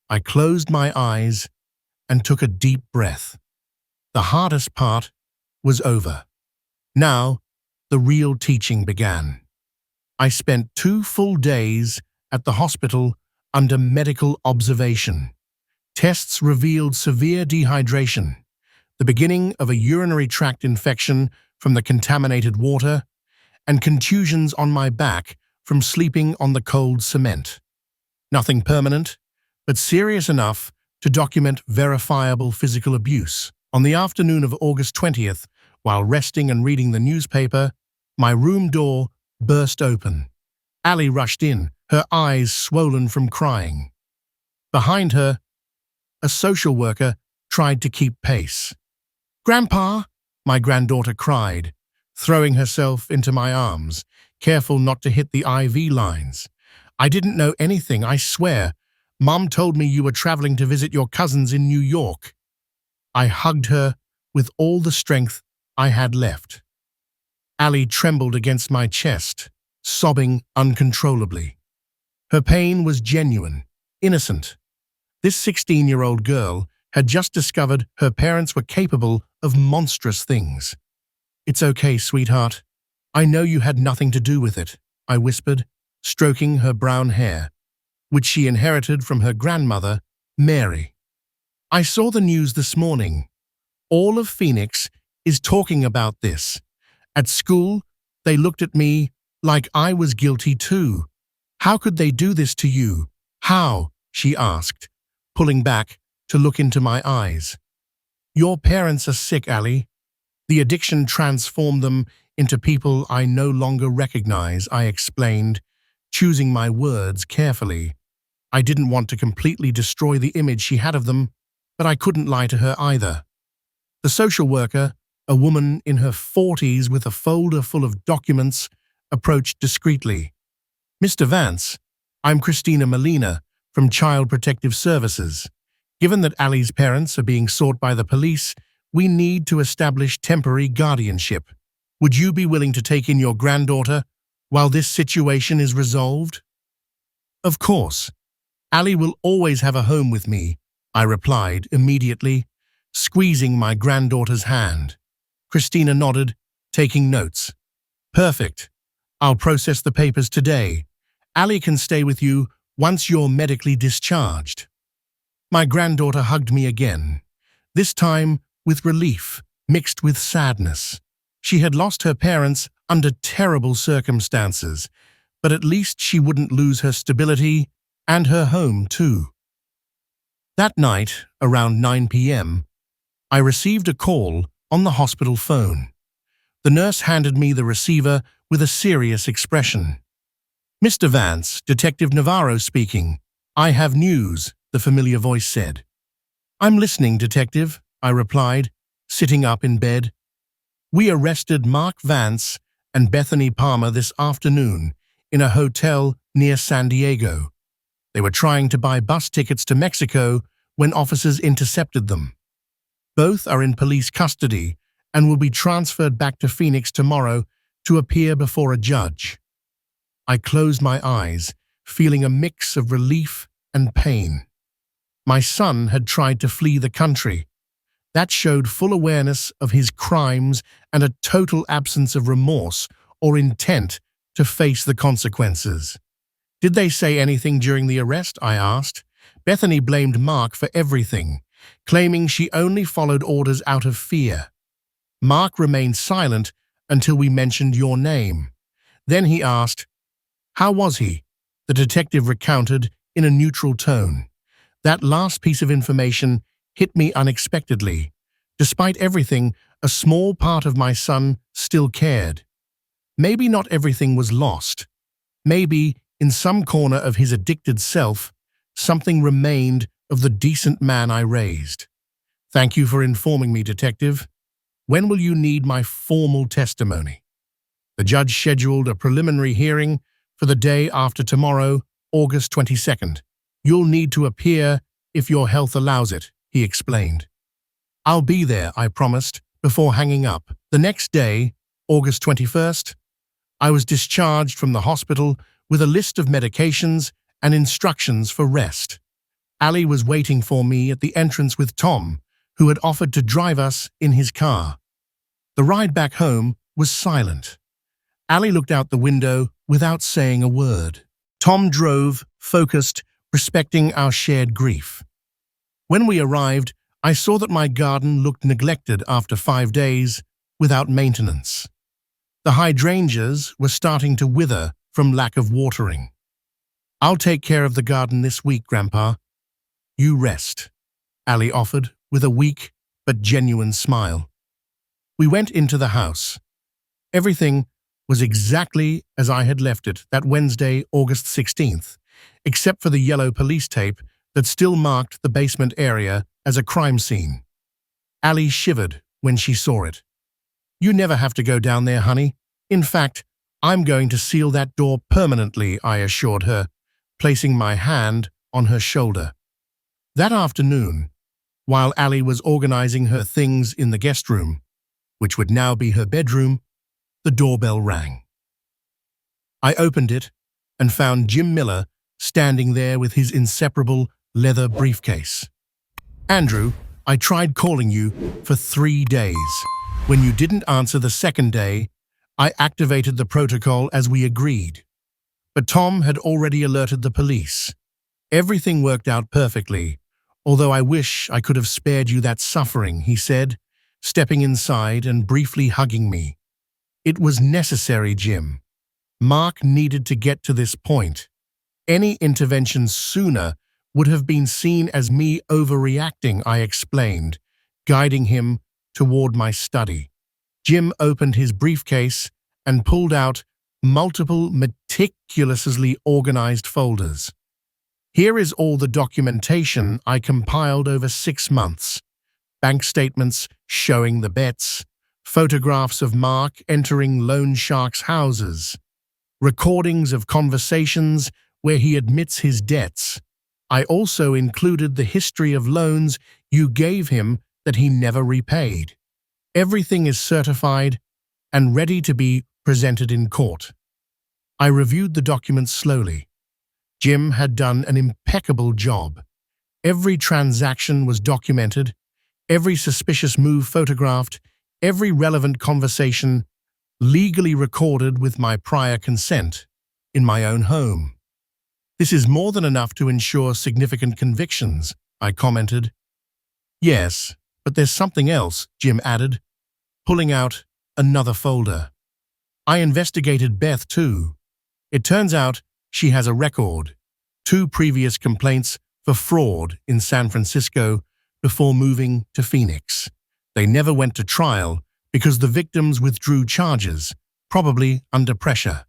I closed my eyes and took a deep breath. The hardest part was over. Now, the real teaching began. I spent 2 full days at the hospital under medical observation. Tests revealed severe dehydration, the beginning of a urinary tract infection from the contaminated water, and contusions on my back from sleeping on the cold cement. Nothing permanent, but serious enough to document verifiable physical abuse. On the afternoon of August 20th, while resting and reading the newspaper, my room door burst open. Ali rushed in, her eyes swollen from crying. Behind her, a social worker tried to keep pace. "Grandpa!" my granddaughter cried, throwing herself into my arms, careful not to hit the IV lines. "I didn't know anything, I swear. Mom told me you were traveling to visit your cousins in New York." I hugged her with all the strength I had left. Ali trembled against my chest, sobbing uncontrollably. Her pain was genuine, innocent. This 16-year-old girl had just discovered her parents were capable of monstrous things. "It's okay, sweetheart. I know you had nothing to do with it," I whispered, stroking her brown hair, which she inherited from her grandmother, Mary. "I saw the news this morning. All of Phoenix is talking about this. At school, they looked at me like I was guilty too. How could they do this to you? How?" she asked, pulling back to look into my eyes. "Your parents are sick, Ali. The addiction transformed them into people I no longer recognize," I explained, choosing my words carefully. I didn't want to completely destroy the image she had of them, but I couldn't lie to her either. The social worker, a woman in her 40s with a folder full of documents, approached discreetly. "Mr. Vance, I'm Christina Molina from Child Protective Services. Given that Ali's parents are being sought by the police, we need to establish temporary guardianship. Would you be willing to take in your granddaughter while this situation is resolved?" "Of course. Ali will always have a home with me," I replied immediately, squeezing my granddaughter's hand. Christina nodded, taking notes. "Perfect. I'll process the papers today. Ali can stay with you once you're medically discharged." My granddaughter hugged me again, this time with relief mixed with sadness. She had lost her parents under terrible circumstances, but at least she wouldn't lose her stability and her home too. That night, around 9 p.m., I received a call on the hospital phone. The nurse handed me the receiver with a serious expression. "Mr. Vance, Detective Navarro speaking. I have news," the familiar voice said. "I'm listening, Detective," I replied, sitting up in bed. "We arrested Mark Vance and Bethany Palmer this afternoon in a hotel near San Diego. They were trying to buy bus tickets to Mexico when officers intercepted them. Both are in police custody and will be transferred back to Phoenix tomorrow to appear before a judge." I closed my eyes, feeling a mix of relief and pain. My son had tried to flee the country. That showed full awareness of his crimes and a total absence of remorse or intent to face the consequences. Did they say anything during the arrest? I asked. Bethany blamed Mark for everything, claiming she only followed orders out of fear. Mark remained silent until we mentioned your name. Then he asked, "How was he?" The detective recounted in a neutral tone. That last piece of information hit me unexpectedly. Despite everything, a small part of my son still cared. Maybe not everything was lost. Maybe, in some corner of his addicted self, something remained of the decent man I raised. Thank you for informing me, Detective. When will you need my formal testimony? The judge scheduled a preliminary hearing for the day after tomorrow, August 22nd. You'll need to appear if your health allows it, he explained. I'll be there, I promised, before hanging up. The next day, August 21st, I was discharged from the hospital with a list of medications and instructions for rest. Ali was waiting for me at the entrance with Tom, who had offered to drive us in his car. The ride back home was silent. Ali looked out the window without saying a word. Tom drove, focused, respecting our shared grief. When we arrived, I saw that my garden looked neglected after 5 days without maintenance. The hydrangeas were starting to wither from lack of watering. I'll take care of the garden this week, Grandpa. You rest, Ali offered with a weak but genuine smile. We went into the house. Everything was exactly as I had left it that Wednesday, August 16th, except for the yellow police tape that still marked the basement area as a crime scene. Ali shivered when she saw it. You never have to go down there, honey. In fact, I'm going to seal that door permanently, I assured her, placing my hand on her shoulder. That afternoon, while Ali was organizing her things in the guest room, which would now be her bedroom, the doorbell rang. I opened it and found Jim Miller standing there with his inseparable leather briefcase. Andrew, I tried calling you for 3 days. When you didn't answer the second day, I activated the protocol as we agreed. But Tom had already alerted the police. Everything worked out perfectly, although I wish I could have spared you that suffering, he said, stepping inside and briefly hugging me. It was necessary, Jim. Mark needed to get to this point. Any intervention sooner would have been seen as me overreacting, I explained, guiding him toward my study. Jim opened his briefcase and pulled out multiple meticulously organized folders. Here is all the documentation I compiled over 6 months. Bank statements showing the bets, photographs of Mark entering loan sharks' houses, recordings of conversations where he admits his debts. I also included the history of loans you gave him that he never repaid. Everything is certified and ready to be presented in court. I reviewed the documents slowly. Jim had done an impeccable job. Every transaction was documented, every suspicious move photographed, every relevant conversation legally recorded with my prior consent in my own home. This is more than enough to ensure significant convictions, I commented. Yes, but there's something else, Jim added, pulling out another folder. I investigated Beth too. It turns out she has a record, 2 previous complaints for fraud in San Francisco before moving to Phoenix. They never went to trial because the victims withdrew charges, probably under pressure.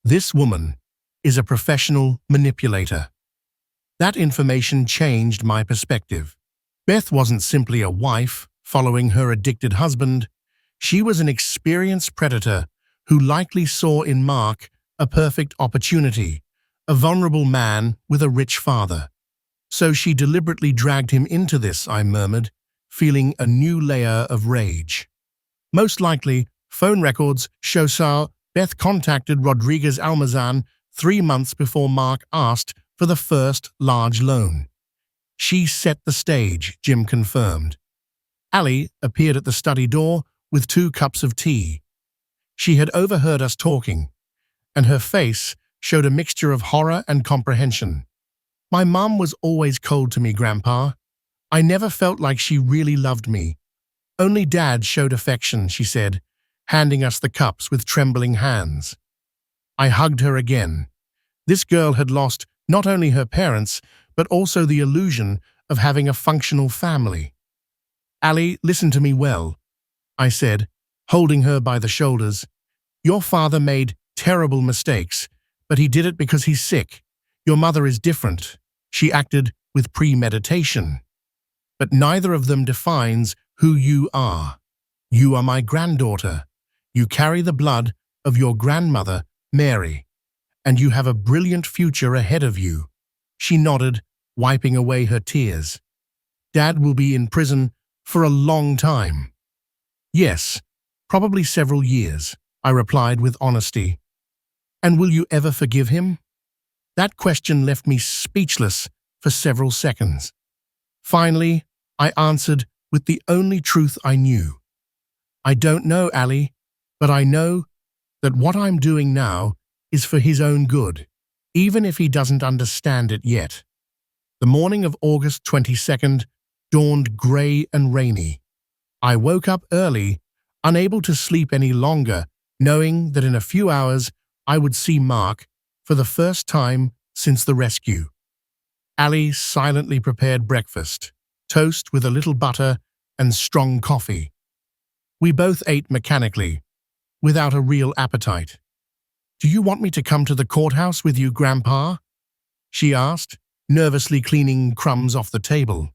This woman is a professional manipulator. That information changed my perspective. Beth wasn't simply a wife following her addicted husband. She was an experienced predator who likely saw in Mark a perfect opportunity, a vulnerable man with a rich father. So she deliberately dragged him into this, I murmured, feeling a new layer of rage. Most likely, phone records show Beth contacted Rodriguez Almazan 3 months before Mark asked for the first large loan. She set the stage, Jim confirmed. Ali appeared at the study door with 2 cups of tea. She had overheard us talking, and her face showed a mixture of horror and comprehension. My mum was always cold to me, Grandpa. I never felt like she really loved me. Only Dad showed affection, she said, handing us the cups with trembling hands. I hugged her again. This girl had lost not only her parents, but also the illusion of having a functional family. Ali, listen to me well, I said, holding her by the shoulders. Your father made terrible mistakes, but he did it because he's sick. Your mother is different. She acted with premeditation. But neither of them defines who you are. You are my granddaughter. You carry the blood of your grandmother, Mary, and you have a brilliant future ahead of you. She nodded, wiping away her tears. Dad will be in prison for a long time. Yes, probably several years, I replied with honesty. And will you ever forgive him? That question left me speechless for several seconds. Finally, I answered with the only truth I knew. I don't know, Ali, but I know that what I'm doing now is for his own good, even if he doesn't understand it yet. The morning of August 22nd dawned grey and rainy. I woke up early, unable to sleep any longer, knowing that in a few hours I would see Mark for the first time since the rescue. Ali silently prepared breakfast, toast with a little butter and strong coffee. We both ate mechanically, without a real appetite. Do you want me to come to the courthouse with you, Grandpa? She asked, nervously cleaning crumbs off the table.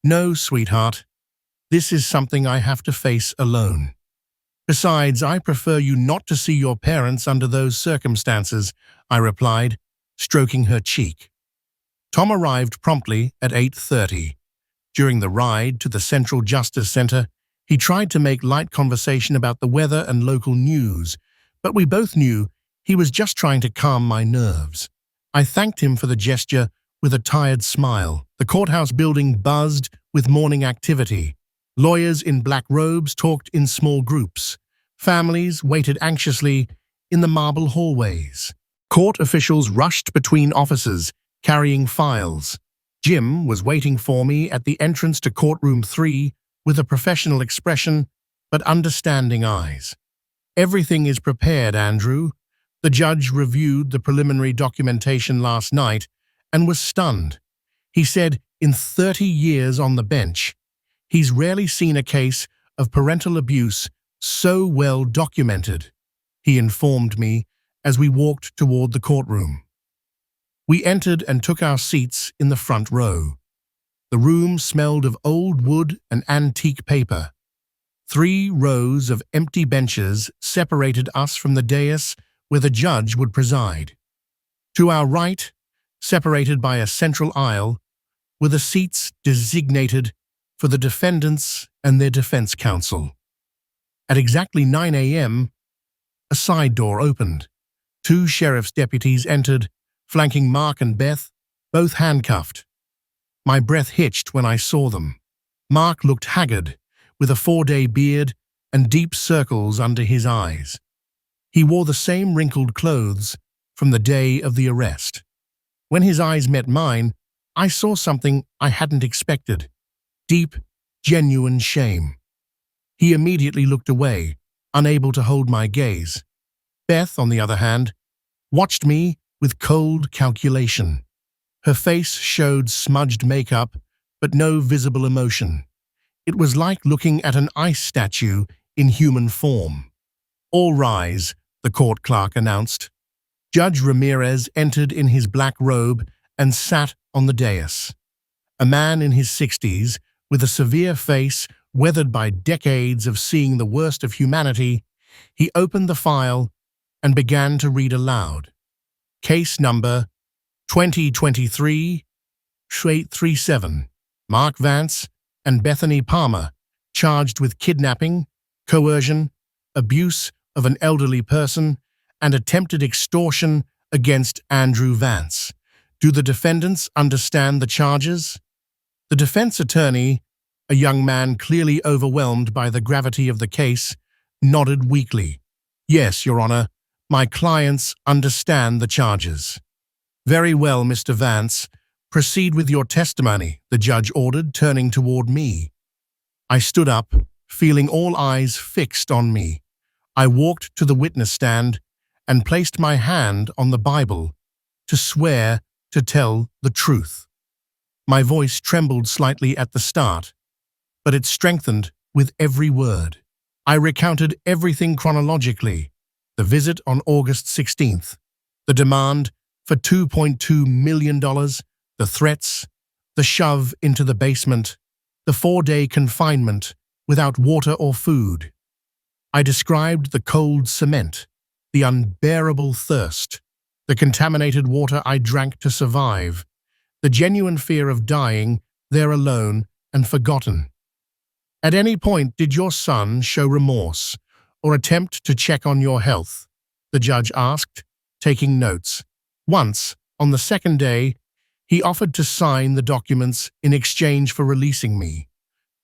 No, sweetheart. This is something I have to face alone. Besides, I prefer you not to see your parents under those circumstances, I replied, stroking her cheek. Tom arrived promptly at 8:30. During the ride to the Central Justice Center, he tried to make light conversation about the weather and local news, but we both knew he was just trying to calm my nerves. I thanked him for the gesture with a tired smile. The courthouse building buzzed with morning activity. Lawyers in black robes talked in small groups. Families waited anxiously in the marble hallways. Court officials rushed between offices, carrying files. Jim was waiting for me at the entrance to courtroom 3 with a professional expression but understanding eyes. Everything is prepared, Andrew. The judge reviewed the preliminary documentation last night and was stunned. He said in 30 years on the bench, he's rarely seen a case of parental abuse so well documented, he informed me as we walked toward the courtroom. We entered and took our seats in the front row. The room smelled of old wood and antique paper. 3 rows of empty benches separated us from the dais where the judge would preside. To our right, separated by a central aisle, were the seats designated for the defendants and their defense counsel. At exactly 9 a.m., a side door opened. 2 sheriff's deputies entered, flanking Mark and Beth, both handcuffed. My breath hitched when I saw them. Mark looked haggard, with a 4-day beard and deep circles under his eyes. He wore the same wrinkled clothes from the day of the arrest. When his eyes met mine, I saw something I hadn't expected. Deep, genuine shame. He immediately looked away, unable to hold my gaze. Beth, on the other hand, watched me with cold calculation. Her face showed smudged makeup, but no visible emotion. It was like looking at an ice statue in human form. All rise, the court clerk announced. Judge Ramirez entered in his black robe and sat on the dais. A man in his 60s, with a severe face weathered by decades of seeing the worst of humanity, he opened the file and began to read aloud. Case number 2023-837, Mark Vance and Bethany Palmer, charged with kidnapping, coercion, abuse of an elderly person, and attempted extortion against Andrew Vance. Do the defendants understand the charges? The defense attorney, a young man clearly overwhelmed by the gravity of the case, nodded weakly. Yes, Your Honor, my clients understand the charges. Very well, Mr. Vance. Proceed with your testimony, the judge ordered, turning toward me. I stood up, feeling all eyes fixed on me. I walked to the witness stand and placed my hand on the Bible to swear to tell the truth. My voice trembled slightly at the start, but it strengthened with every word. I recounted everything chronologically: the visit on August 16th, the demand for $2.2 million, the threats, the shove into the basement, the 4-day confinement without water or food. I described the cold cement, the unbearable thirst, the contaminated water I drank to survive, the genuine fear of dying there alone and forgotten. At any point did your son show remorse or attempt to check on your health? The judge asked, taking notes. Once, on the second day, he offered to sign the documents in exchange for releasing me.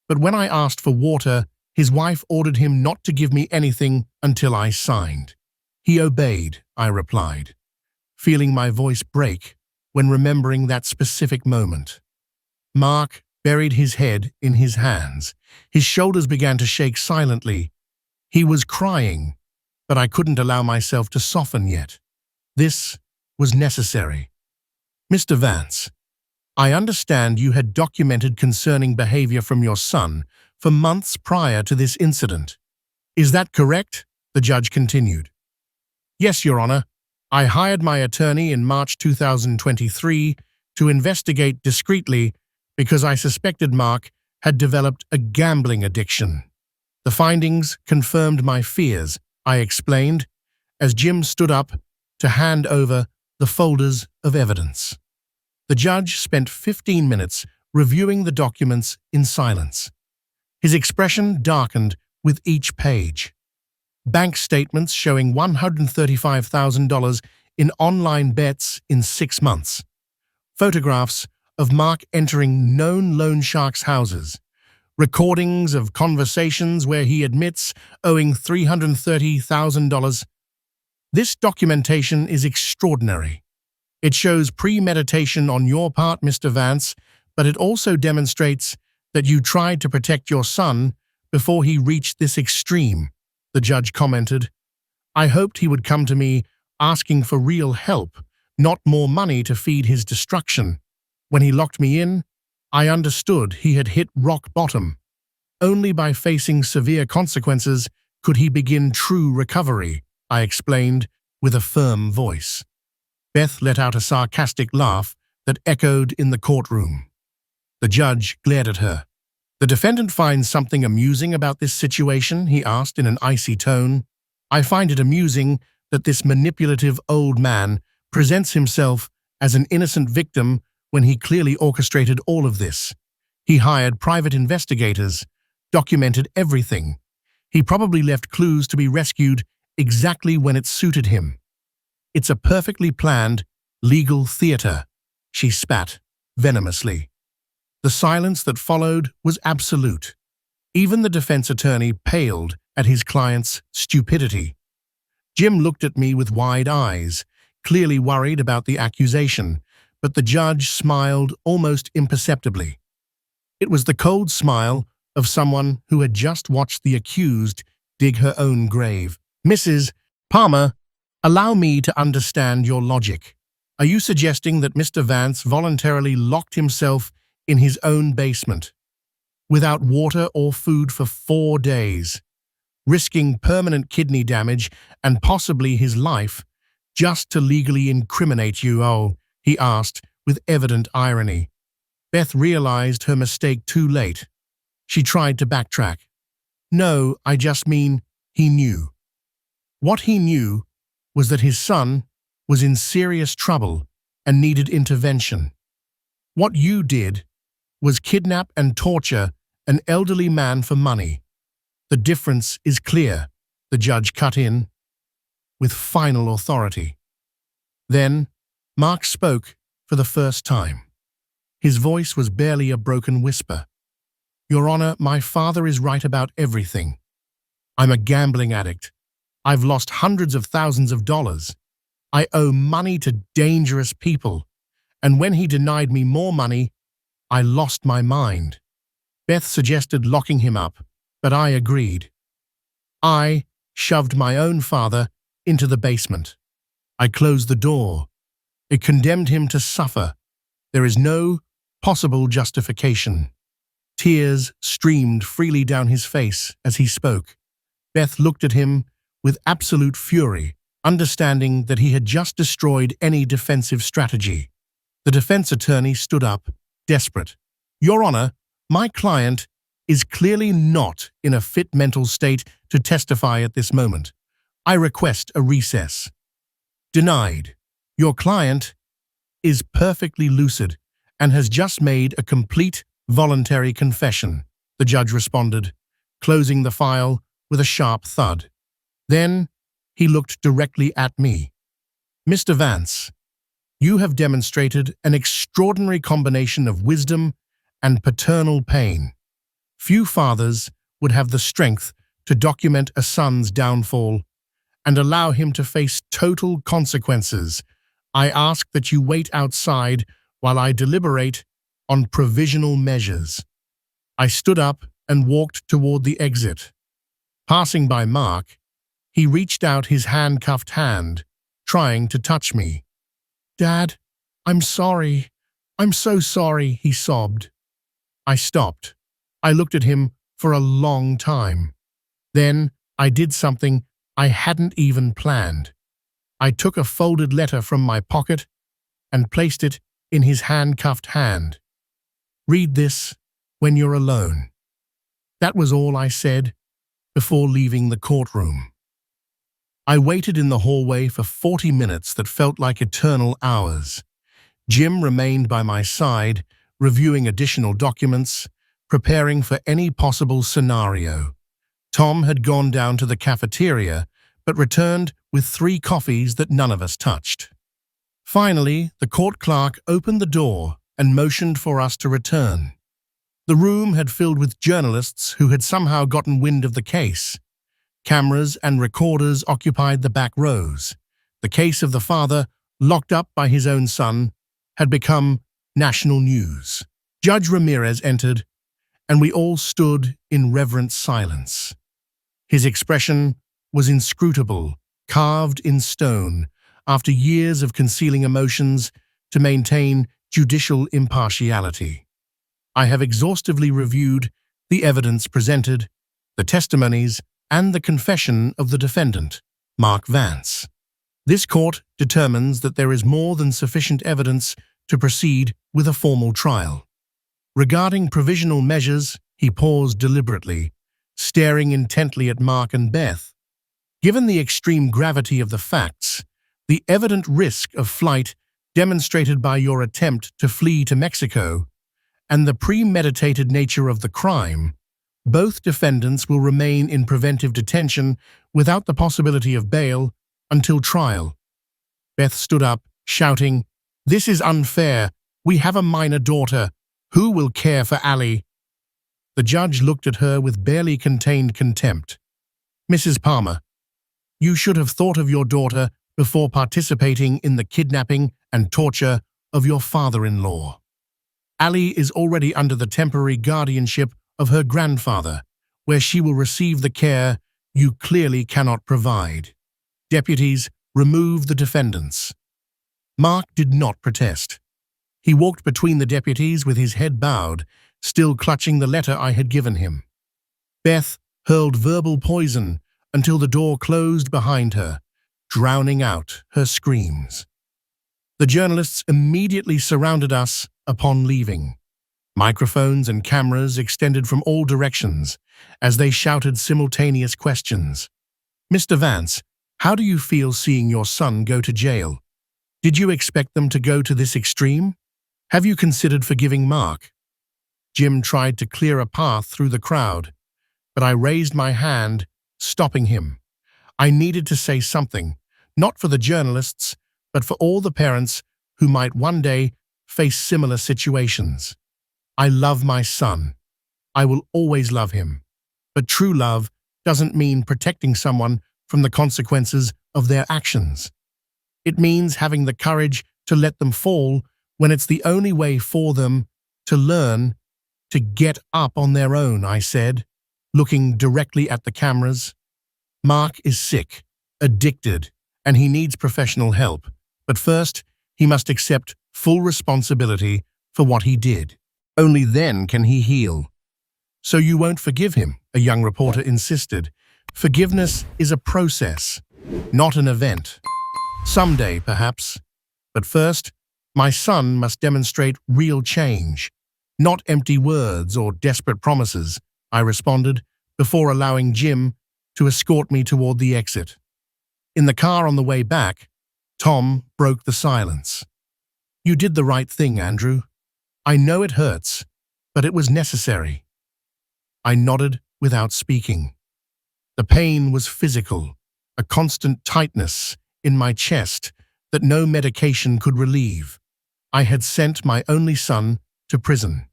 But when I asked for water, his wife ordered him not to give me anything until I signed. He obeyed, I replied, feeling my voice break when remembering that specific moment. Mark buried his head in his hands. His shoulders began to shake silently. He was crying, but I couldn't allow myself to soften yet. This was necessary. Mr. Vance, I understand you had documented concerning behavior from your son for months prior to this incident. Is that correct? The judge continued. Yes, Your Honor. I hired my attorney in March 2023 to investigate discreetly because I suspected Mark had developed a gambling addiction. The findings confirmed my fears, I explained, as Jim stood up to hand over the folders of evidence. The judge spent 15 minutes reviewing the documents in silence. His expression darkened with each page. Bank statements showing $135,000 in online bets in 6 months. Photographs of Mark entering known loan sharks' houses. Recordings of conversations where he admits owing $330,000. This documentation is extraordinary. It shows premeditation on your part, Mr. Vance, but it also demonstrates that you tried to protect your son before he reached this extreme, the judge commented. I hoped he would come to me asking for real help, not more money to feed his destruction. When he locked me in, I understood he had hit rock bottom. Only by facing severe consequences could he begin true recovery, I explained with a firm voice. Beth let out a sarcastic laugh that echoed in the courtroom. The judge glared at her. The defendant finds something amusing about this situation, he asked in an icy tone. I find it amusing that this manipulative old man presents himself as an innocent victim when he clearly orchestrated all of this. He hired private investigators, documented everything. He probably left clues to be rescued exactly when it suited him. It's a perfectly planned, legal theater, she spat venomously. The silence that followed was absolute. Even the defense attorney paled at his client's stupidity. Jim looked at me with wide eyes, clearly worried about the accusation, but the judge smiled almost imperceptibly. It was the cold smile of someone who had just watched the accused dig her own grave. Mrs. Palmer, allow me to understand your logic. Are you suggesting that Mr. Vance voluntarily locked himself in his own basement, without water or food for 4 days, risking permanent kidney damage and possibly his life, just to legally incriminate you? Oh, he asked with evident irony. Beth realized her mistake too late. She tried to backtrack. No, I just mean he knew. What he knew was that his son was in serious trouble and needed intervention. What you did was kidnap and torture an elderly man for money. The difference is clear, the judge cut in, with final authority. Then, Mark spoke for the first time. His voice was barely a broken whisper. "Your Honor, my father is right about everything. I'm a gambling addict. I've lost hundreds of thousands of dollars. I owe money to dangerous people. And when he denied me more money, I lost my mind." Beth suggested locking him up, but I agreed. I shoved my own father into the basement. I closed the door. It condemned him to suffer. There is no possible justification. Tears streamed freely down his face as he spoke. Beth looked at him with absolute fury, understanding that he had just destroyed any defensive strategy. The defense attorney stood up, desperate. "Your Honor, my client is clearly not in a fit mental state to testify at this moment. I request a recess." "Denied. Your client is perfectly lucid and has just made a complete voluntary confession," the judge responded, closing the file with a sharp thud. Then he looked directly at me. "Mr. Vance, you have demonstrated an extraordinary combination of wisdom and paternal pain. Few fathers would have the strength to document a son's downfall and allow him to face total consequences. I ask that you wait outside while I deliberate on provisional measures." I stood up and walked toward the exit. Passing by Mark, he reached out his handcuffed hand, trying to touch me. "Dad, I'm sorry. I'm so sorry," he sobbed. I stopped. I looked at him for a long time. Then I did something I hadn't even planned. I took a folded letter from my pocket and placed it in his handcuffed hand. "Read this when you're alone." That was all I said before leaving the courtroom. I waited in the hallway for 40 minutes that felt like eternal hours. Jim remained by my side, reviewing additional documents, preparing for any possible scenario. Tom had gone down to the cafeteria, but returned with 3 coffees that none of us touched. Finally, the court clerk opened the door and motioned for us to return. The room had filled with journalists who had somehow gotten wind of the case. Cameras and recorders occupied the back rows. The case of the father, locked up by his own son, had become national news. Judge Ramirez entered, and we all stood in reverent silence. His expression was inscrutable, carved in stone, after years of concealing emotions to maintain judicial impartiality. I have exhaustively reviewed the evidence presented, the testimonies, and the confession of the defendant, Mark Vance. This court determines that there is more than sufficient evidence to proceed with a formal trial. Regarding provisional measures, he paused deliberately, staring intently at Mark and Beth. Given the extreme gravity of the facts, the evident risk of flight demonstrated by your attempt to flee to Mexico, and the premeditated nature of the crime, both defendants will remain in preventive detention without the possibility of bail until trial. Beth stood up, shouting, "This is unfair. We have a minor daughter. Who will care for Allie?" The judge looked at her with barely contained contempt. "Mrs. Palmer, you should have thought of your daughter before participating in the kidnapping and torture of your father-in-law. Allie is already under the temporary guardianship of her grandfather, where she will receive the care you clearly cannot provide." Deputies, remove the defendants. Mark did not protest. He walked between the deputies with his head bowed, still clutching the letter I had given him. Beth hurled verbal poison until the door closed behind her, drowning out her screams. The journalists immediately surrounded us upon leaving. Microphones and cameras extended from all directions as they shouted simultaneous questions. "Mr. Vance, how do you feel seeing your son go to jail? Did you expect them to go to this extreme? Have you considered forgiving Mark?" Jim tried to clear a path through the crowd, but I raised my hand, stopping him. I needed to say something, not for the journalists, but for all the parents who might one day face similar situations. I love my son. I will always love him. But true love doesn't mean protecting someone from the consequences of their actions. It means having the courage to let them fall when it's the only way for them to learn to get up on their own, I said, looking directly at the cameras. Mark is sick, addicted, and he needs professional help. But first, he must accept full responsibility for what he did. Only then can he heal. So you won't forgive him, a young reporter insisted. Forgiveness is a process, not an event. Someday, perhaps. But first, my son must demonstrate real change, not empty words or desperate promises, I responded, before allowing Jim to escort me toward the exit. In the car on the way back, Tom broke the silence. You did the right thing, Andrew. I know it hurts, but it was necessary. I nodded without speaking. The pain was physical, a constant tightness in my chest that no medication could relieve. I had sent my only son to prison.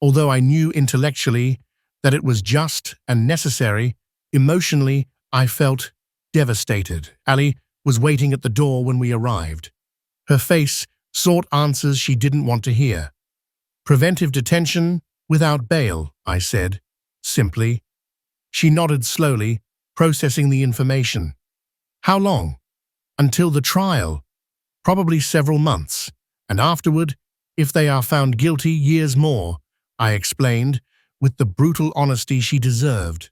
Although I knew intellectually that it was just and necessary, emotionally I felt devastated. Ali was waiting at the door when we arrived. Her face sought answers she didn't want to hear. Preventive detention without bail, I said, simply. She nodded slowly, processing the information. How long? Until the trial. Probably several months. And afterward, if they are found guilty, years more, I explained, with the brutal honesty she deserved.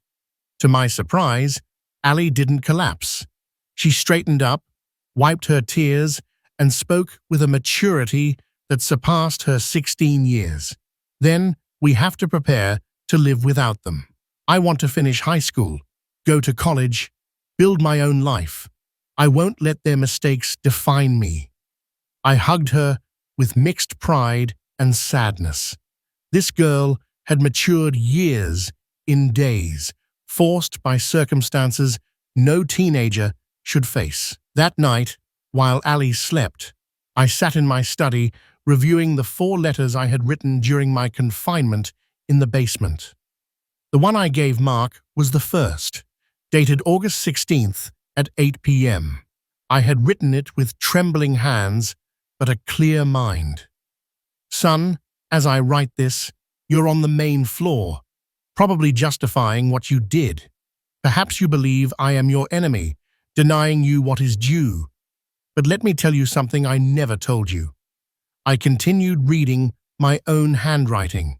To my surprise, Ali didn't collapse. She straightened up, wiped her tears, and spoke with a maturity that surpassed her 16 years. Then, we have to prepare to live without them. I want to finish high school, go to college, build my own life. I won't let their mistakes define me. I hugged her with mixed pride and sadness. This girl had matured years in days, forced by circumstances no teenager should face. That night, while Ali slept, I sat in my study reviewing the 4 letters I had written during my confinement in the basement. The one I gave Mark was the first, dated August 16th at 8 p.m. I had written it with trembling hands, but a clear mind. Son, as I write this, you're on the main floor, probably justifying what you did. Perhaps you believe I am your enemy, denying you what is due. But let me tell you something I never told you. I continued reading my own handwriting.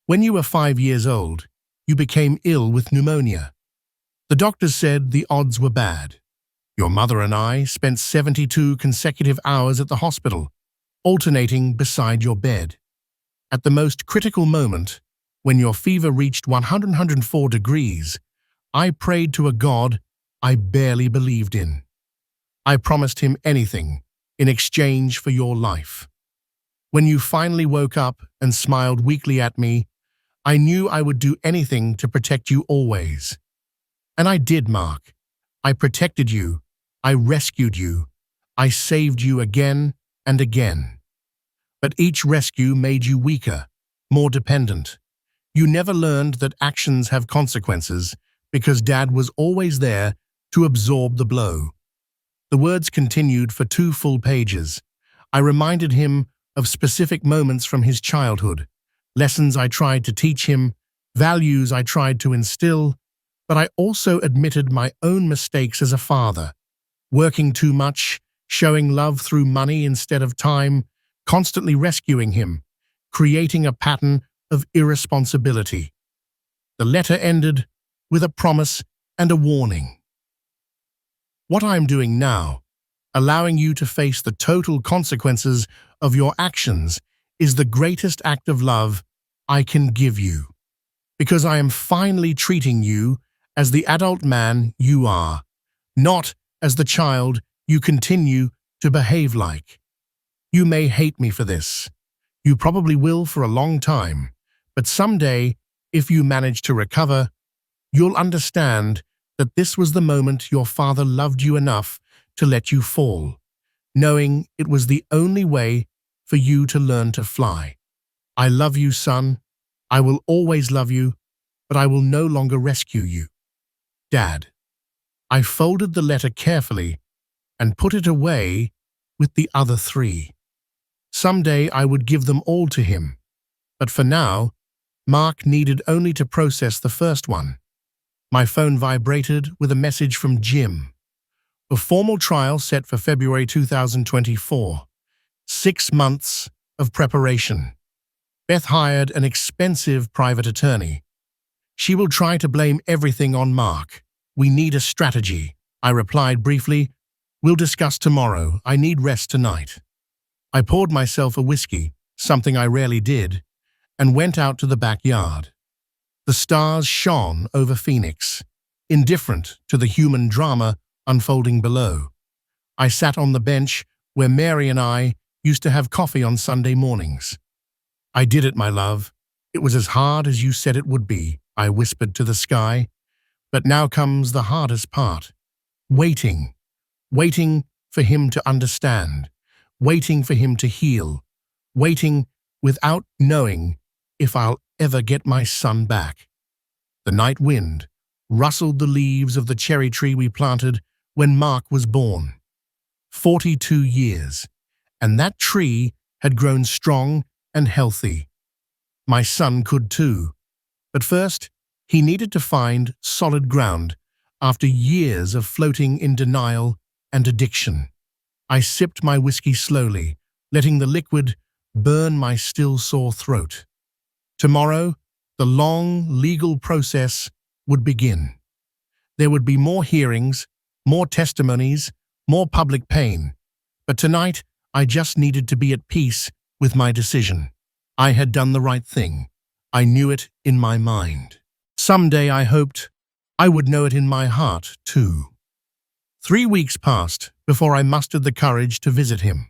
When you were 5 years old, you became ill with pneumonia. The doctors said the odds were bad. Your mother and I spent 72 consecutive hours at the hospital, alternating beside your bed. At the most critical moment, when your fever reached 104 degrees, I prayed to a God I barely believed in. I promised him anything in exchange for your life. When you finally woke up and smiled weakly at me, I knew I would do anything to protect you always. And I did, Mark. I protected you. I rescued you. I saved you again and again. But each rescue made you weaker, more dependent. You never learned that actions have consequences because Dad was always there to absorb the blow. The words continued for 2 full pages. I reminded him of specific moments from his childhood, lessons I tried to teach him, values I tried to instill, but I also admitted my own mistakes as a father, working too much, showing love through money instead of time, constantly rescuing him, creating a pattern of irresponsibility. The letter ended with a promise and a warning. What I am doing now, allowing you to face the total consequences of your actions, is the greatest act of love I can give you, because I am finally treating you as the adult man you are, not as the child you continue to behave like. You may hate me for this. You probably will for a long time, but someday, if you manage to recover, you'll understand that this was the moment your father loved you enough to let you fall, knowing it was the only way for you to learn to fly. I love you, son. I will always love you, but I will no longer rescue you. Dad. I folded the letter carefully and put it away with the other three. Someday I would give them all to him, but for now, Mark needed only to process the first one. My phone vibrated with a message from Jim. A formal trial set for February 2024. 6 months of preparation. Beth hired an expensive private attorney. She will try to blame everything on Mark. We need a strategy. I replied briefly. We'll discuss tomorrow. I need rest tonight. I poured myself a whiskey, something I rarely did, and went out to the backyard. The stars shone over Phoenix, indifferent to the human drama unfolding below. I sat on the bench where Mary and I used to have coffee on Sunday mornings. I did it, my love. It was as hard as you said it would be, I whispered to the sky. But now comes the hardest part. Waiting. Waiting for him to understand. Waiting for him to heal. Waiting without knowing if I'll ever get my son back. The night wind rustled the leaves of the cherry tree we planted when Mark was born. 42 years, and that tree had grown strong and healthy. My son could too. But first, he needed to find solid ground after years of floating in denial and addiction. I sipped my whiskey slowly, letting the liquid burn my still sore throat. Tomorrow, the long legal process would begin. There would be more hearings, more testimonies, more public pain. But tonight, I just needed to be at peace with my decision. I had done the right thing. I knew it in my mind. Someday, I hoped, I would know it in my heart, too. 3 weeks passed before I mustered the courage to visit him.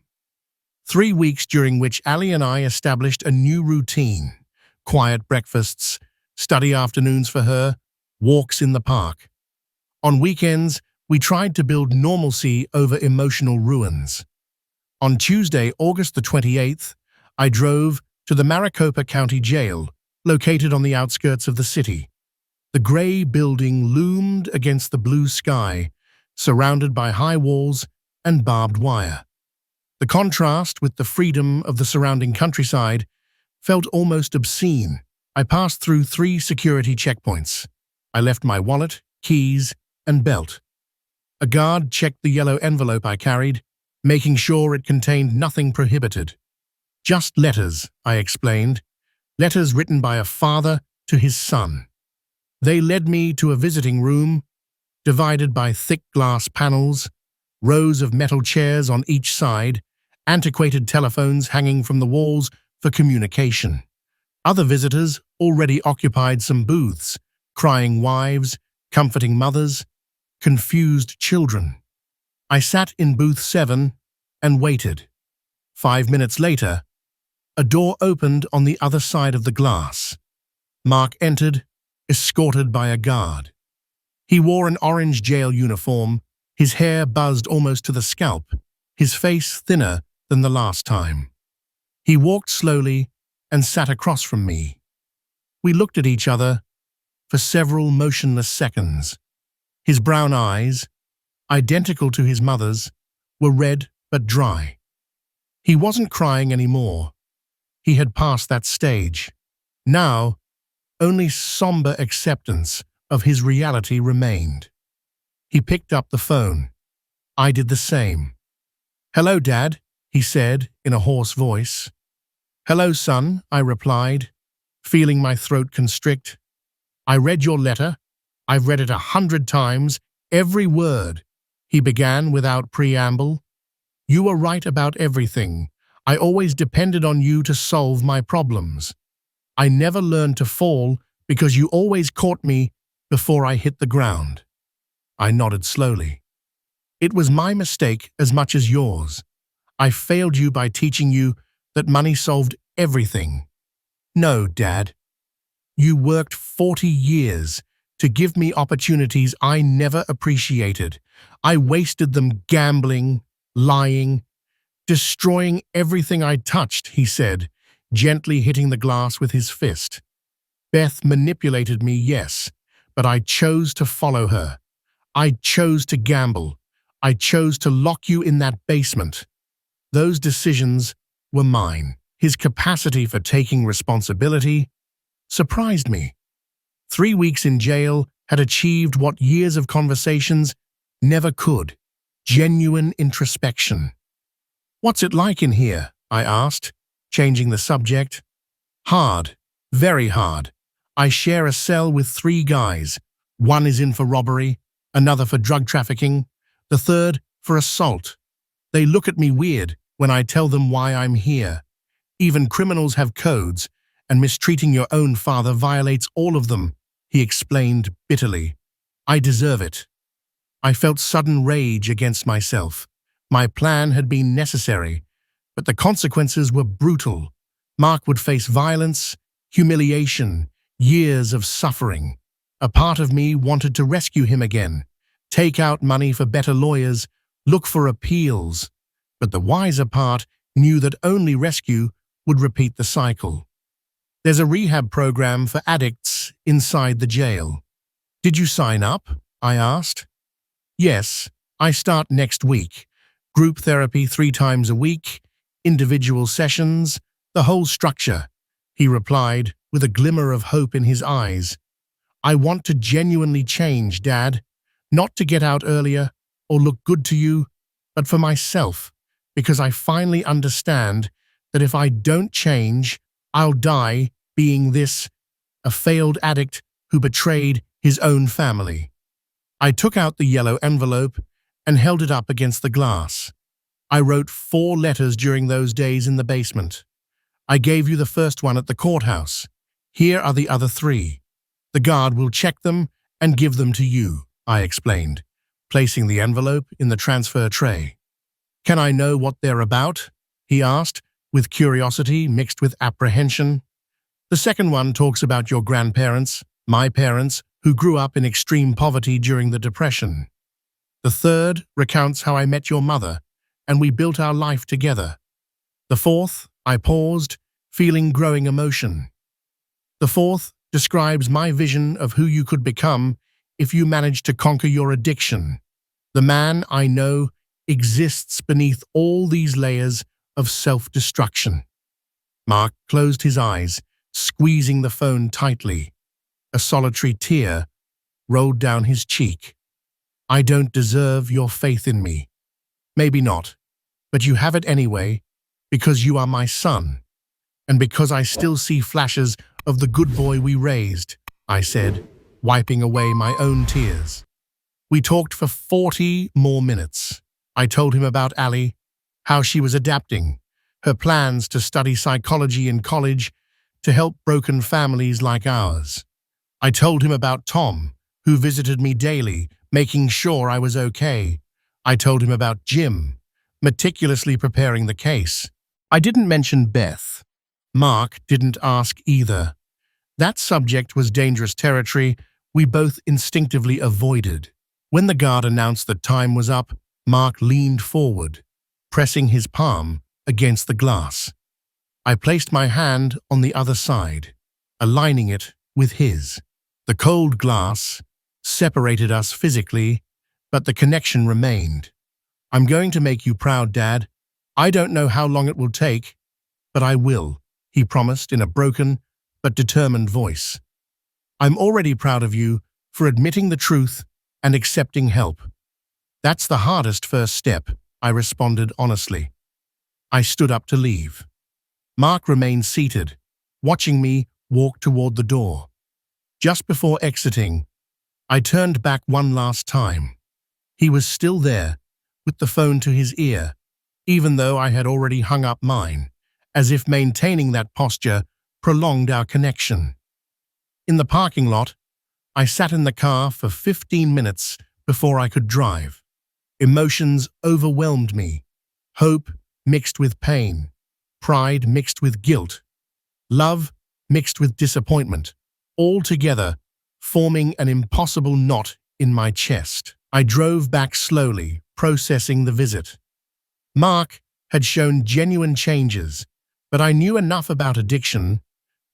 3 weeks during which Ali and I established a new routine. Quiet breakfasts, study afternoons for her, walks in the park. On weekends, we tried to build normalcy over emotional ruins. On Tuesday, August the 28th, I drove to the Maricopa County Jail, located on the outskirts of the city. The gray building loomed against the blue sky, surrounded by high walls and barbed wire. The contrast with the freedom of the surrounding countryside felt almost obscene. I passed through 3 security checkpoints. I left my wallet, keys, and belt. A guard checked the yellow envelope I carried, making sure it contained nothing prohibited. Just letters, I explained. Letters written by a father to his son. They led me to a visiting room, divided by thick glass panels, rows of metal chairs on each side, antiquated telephones hanging from the walls for communication. Other visitors already occupied some booths, crying wives, comforting mothers, confused children. I sat in booth 7 and waited. 5 minutes later, a door opened on the other side of the glass. Mark entered, escorted by a guard. He wore an orange jail uniform, his hair buzzed almost to the scalp, his face thinner than the last time. He walked slowly and sat across from me. We looked at each other for several motionless seconds. His brown eyes, identical to his mother's, were red but dry. He wasn't crying anymore. He had passed that stage. Now, only somber acceptance of his reality remained. He picked up the phone. I did the same. "Hello, Dad," he said in a hoarse voice. "Hello, son," I replied, feeling my throat constrict. "I read your letter. I've read it 100 times, every word," he began without preamble. "You were right about everything. I always depended on you to solve my problems. I never learned to fall because you always caught me before I hit the ground." I nodded slowly. "It was my mistake as much as yours. I failed you by teaching you that money solved everything. No, Dad. You worked 40 years to give me opportunities I never appreciated. I wasted them gambling, lying, destroying everything I touched, he said, gently hitting the glass with his fist. Beth manipulated me, yes, but I chose to follow her. I chose to gamble. I chose to lock you in that basement. Those decisions were mine. His capacity for taking responsibility surprised me. 3 weeks in jail had achieved what years of conversations never could: genuine introspection. "What's it like in here?" I asked, changing the subject. "Hard, very hard. I share a cell with 3 guys. One is in for robbery, another for drug trafficking, the third for assault. They look at me weird when I tell them why I'm here. Even criminals have codes, and mistreating your own father violates all of them," he explained bitterly. "I deserve it." I felt sudden rage against myself. My plan had been necessary, but the consequences were brutal. Mark would face violence, humiliation, years of suffering. A part of me wanted to rescue him again, take out money for better lawyers, look for appeals. But the wiser part knew that only rescue would repeat the cycle. "There's a rehab program for addicts inside the jail." "Did you sign up?" I asked. "Yes, I start next week. Group therapy 3 times a week, individual sessions, the whole structure," he replied with a glimmer of hope in his eyes. "I want to genuinely change, Dad, not to get out earlier or look good to you, but for myself, because I finally understand that if I don't change, I'll die being a failed addict who betrayed his own family." I took out the yellow envelope and held it up against the glass. "I wrote 4 letters during those days in the basement. I gave you the first one at the courthouse. Here are the other 3. The guard will check them and give them to you," I explained, placing the envelope in the transfer tray. "Can I know what they're about?" he asked, with curiosity mixed with apprehension. "The second one talks about your grandparents, my parents, who grew up in extreme poverty during the Depression. The third recounts how I met your mother, and we built our life together. The fourth," I paused, feeling growing emotion. "The fourth describes my vision of who you could become if you managed to conquer your addiction. The man I know exists beneath all these layers of self-destruction." Mark closed his eyes, squeezing the phone tightly. A solitary tear rolled down his cheek. "I don't deserve your faith in me." "Maybe not, but you have it anyway, because you are my son, and because I still see flashes of the good boy we raised," I said, wiping away my own tears. We talked for 40 more minutes. I told him about Ali, how she was adapting, her plans to study psychology in college to help broken families like ours. I told him about Tom, who visited me daily, making sure I was okay. I told him about Jim, meticulously preparing the case. I didn't mention Beth. Mark didn't ask either. That subject was dangerous territory we both instinctively avoided. When the guard announced that time was up, Mark leaned forward, pressing his palm against the glass. I placed my hand on the other side, aligning it with his. The cold glass separated us physically, but the connection remained. "I'm going to make you proud, Dad. I don't know how long it will take, but I will," he promised in a broken but determined voice. "I'm already proud of you for admitting the truth and accepting help." "That's the hardest first step," I responded honestly. I stood up to leave. Mark remained seated, watching me walk toward the door. Just before exiting, I turned back one last time. He was still there, with the phone to his ear, even though I had already hung up mine, as if maintaining that posture prolonged our connection. In the parking lot, I sat in the car for 15 minutes before I could drive. Emotions overwhelmed me. Hope mixed with pain, pride mixed with guilt, love mixed with disappointment, all together forming an impossible knot in my chest. I drove back slowly, processing the visit. Mark had shown genuine changes, but I knew enough about addiction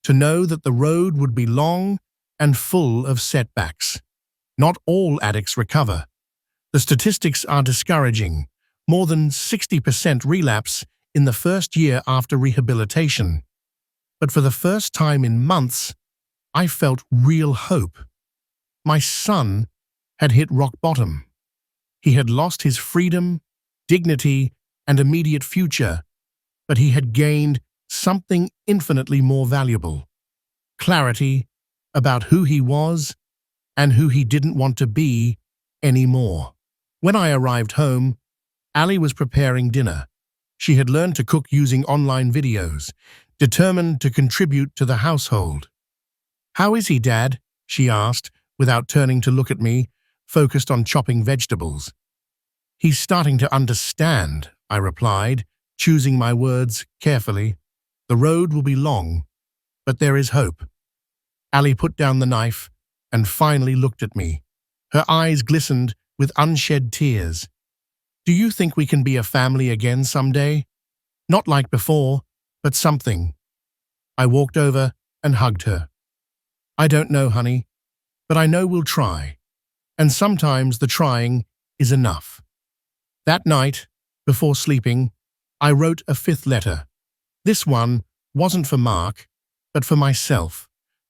to know that the road would be long and full of setbacks. Not all addicts recover. The statistics are discouraging. More than 60% relapse in the first year after rehabilitation. But for the first time in months, I felt real hope. My son had hit rock bottom. He had lost his freedom, dignity, and immediate future, but he had gained something infinitely more valuable: clarity about who he was and who he didn't want to be anymore. When I arrived home, Ali was preparing dinner. She had learned to cook using online videos, determined to contribute to the household. "How is he, Dad?" she asked, without turning to look at me, focused on chopping vegetables. "He's starting to understand," I replied, choosing my words carefully. "The road will be long, but there is hope." Ali put down the knife and finally looked at me. Her eyes glistened with unshed tears. "Do you think we can be a family again someday? Not like before, but something." I walked over and hugged her. "I don't know, honey, but I know we'll try. And sometimes the trying is enough." That night, before sleeping, I wrote a fifth letter. This one wasn't for Mark, but for myself,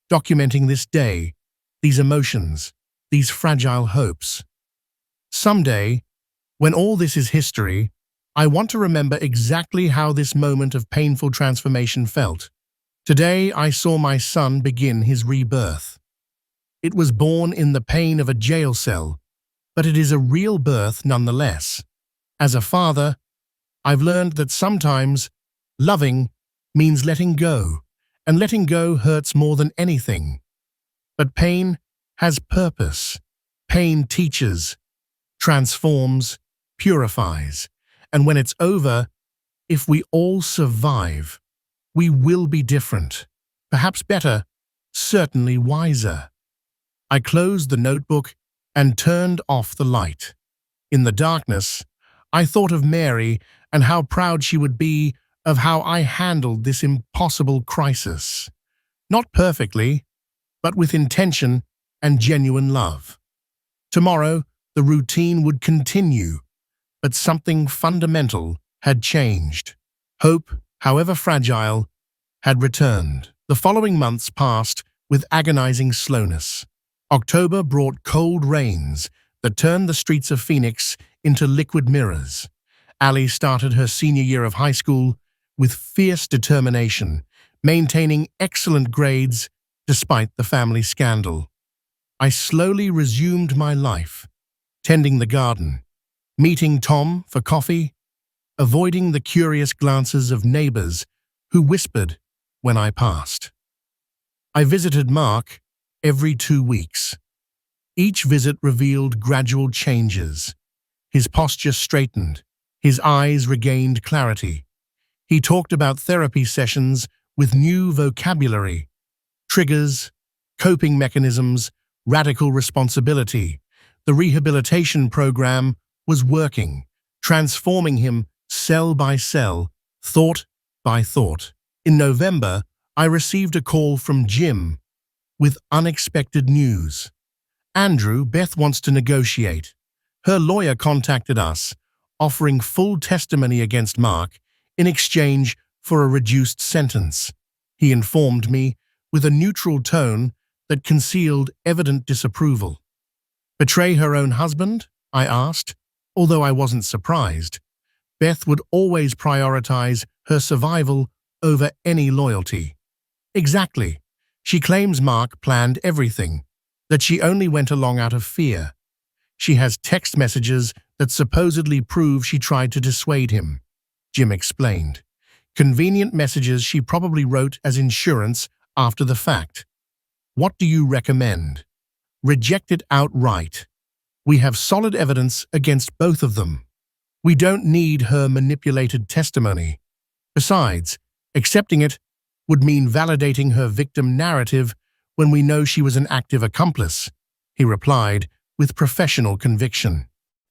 documenting this day, these emotions, these fragile hopes. Someday, when all this is history, I want to remember exactly how this moment of painful transformation felt. Today, I saw my son begin his rebirth. It was born in the pain of a jail cell, but it is a real birth nonetheless. As a father, I've learned that sometimes loving means letting go, and letting go hurts more than anything. But pain has purpose. Pain teaches, transforms, purifies, and when it's over, if we all survive, we will be different, perhaps better, certainly wiser. I closed the notebook and turned off the light. In the darkness, I thought of Mary and how proud she would be of how I handled this impossible crisis. Not perfectly, but with intention and genuine love. Tomorrow, the routine would continue, but something fundamental had changed. Hope, however fragile, had returned. The following months passed with agonizing slowness. October brought cold rains that turned the streets of Phoenix into liquid mirrors. Ali started her senior year of high school with fierce determination, maintaining excellent grades despite the family scandal. I slowly resumed my life, tending the garden, meeting Tom for coffee, avoiding the curious glances of neighbors who whispered when I passed. I visited Mark every 2 weeks. Each visit revealed gradual changes. His posture straightened, his eyes regained clarity. He talked about therapy sessions with new vocabulary, triggers, coping mechanisms, radical responsibility. The rehabilitation program was working, transforming him cell by cell, thought by thought. In November, I received a call from Jim with unexpected news. "Andrew, Beth wants to negotiate." Her lawyer contacted us, offering full testimony against Mark in exchange for a reduced sentence. He informed me with a neutral tone that concealed evident disapproval. "Betray her own husband?" I asked, although I wasn't surprised. Beth would always prioritize her survival over any loyalty. Exactly. She claims Mark planned everything, that she only went along out of fear. She has text messages that supposedly prove she tried to dissuade him, Jim explained. Convenient messages she probably wrote as insurance after the fact. "What do you recommend?" "Reject it outright. We have solid evidence against both of them. We don't need her manipulated testimony. Besides, accepting it would mean validating her victim narrative when we know she was an active accomplice," he replied with professional conviction.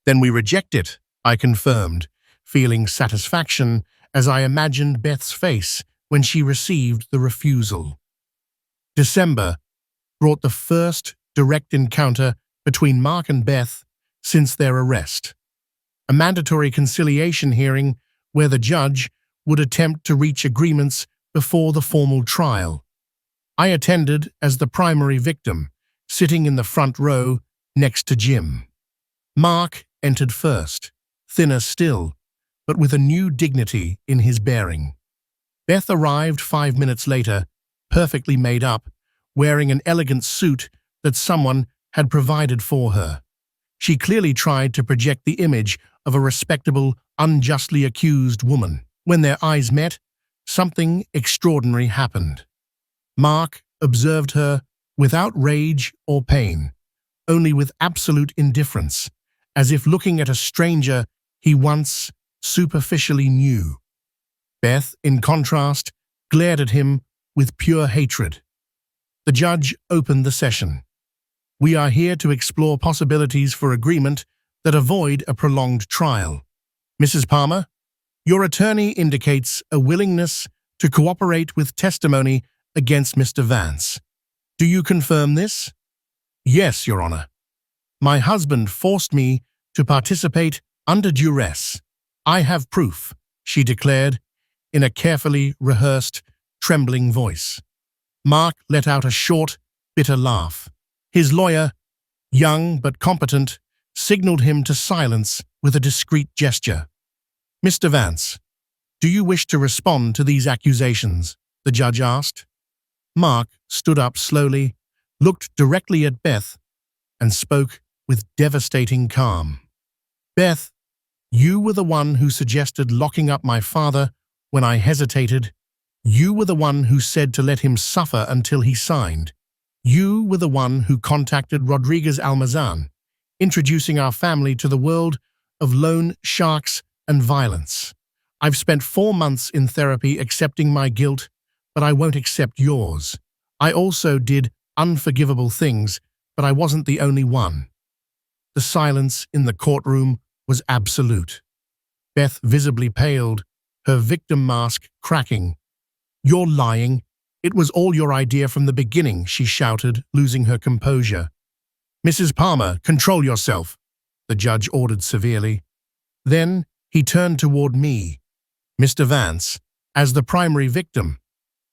"Then we reject it," I confirmed, feeling satisfaction as I imagined Beth's face when she received the refusal. December brought the first direct encounter between Mark and Beth since their arrest. A mandatory conciliation hearing where the judge would attempt to reach agreements before the formal trial. I attended as the primary victim, sitting in the front row next to Jim. Mark entered first, thinner still, but with a new dignity in his bearing. Beth arrived 5 minutes later, perfectly made up, wearing an elegant suit that someone had provided for her. She clearly tried to project the image of a respectable, unjustly accused woman. When their eyes met, something extraordinary happened. Mark observed her without rage or pain, only with absolute indifference, as if looking at a stranger he once superficially knew. Beth, in contrast, glared at him with pure hatred. The judge opened the session. We are here to explore possibilities for agreement that avoid a prolonged trial. Mrs. Palmer, your attorney indicates a willingness to cooperate with testimony against Mr. Vance. Do you confirm this? Yes, Your Honor. My husband forced me to participate under duress. I have proof, she declared in a carefully rehearsed, trembling voice. Mark let out a short, bitter laugh. His lawyer, young but competent, signaled him to silence with a discreet gesture. Mr. Vance, do you wish to respond to these accusations? The judge asked. Mark stood up slowly, looked directly at Beth, and spoke with devastating calm. Beth, you were the one who suggested locking up my father when I hesitated. You were the one who said to let him suffer until he signed. You were the one who contacted Rodriguez Almazan, introducing our family to the world of loan sharks and violence. I've spent 4 months in therapy accepting my guilt, but I won't accept yours. I also did unforgivable things, but I wasn't the only one. The silence in the courtroom was absolute. Beth visibly paled, her victim mask cracking. You're lying. It was all your idea from the beginning, she shouted, losing her composure. Mrs. Palmer, control yourself, the judge ordered severely. Then he turned toward me. Mr. Vance, as the primary victim,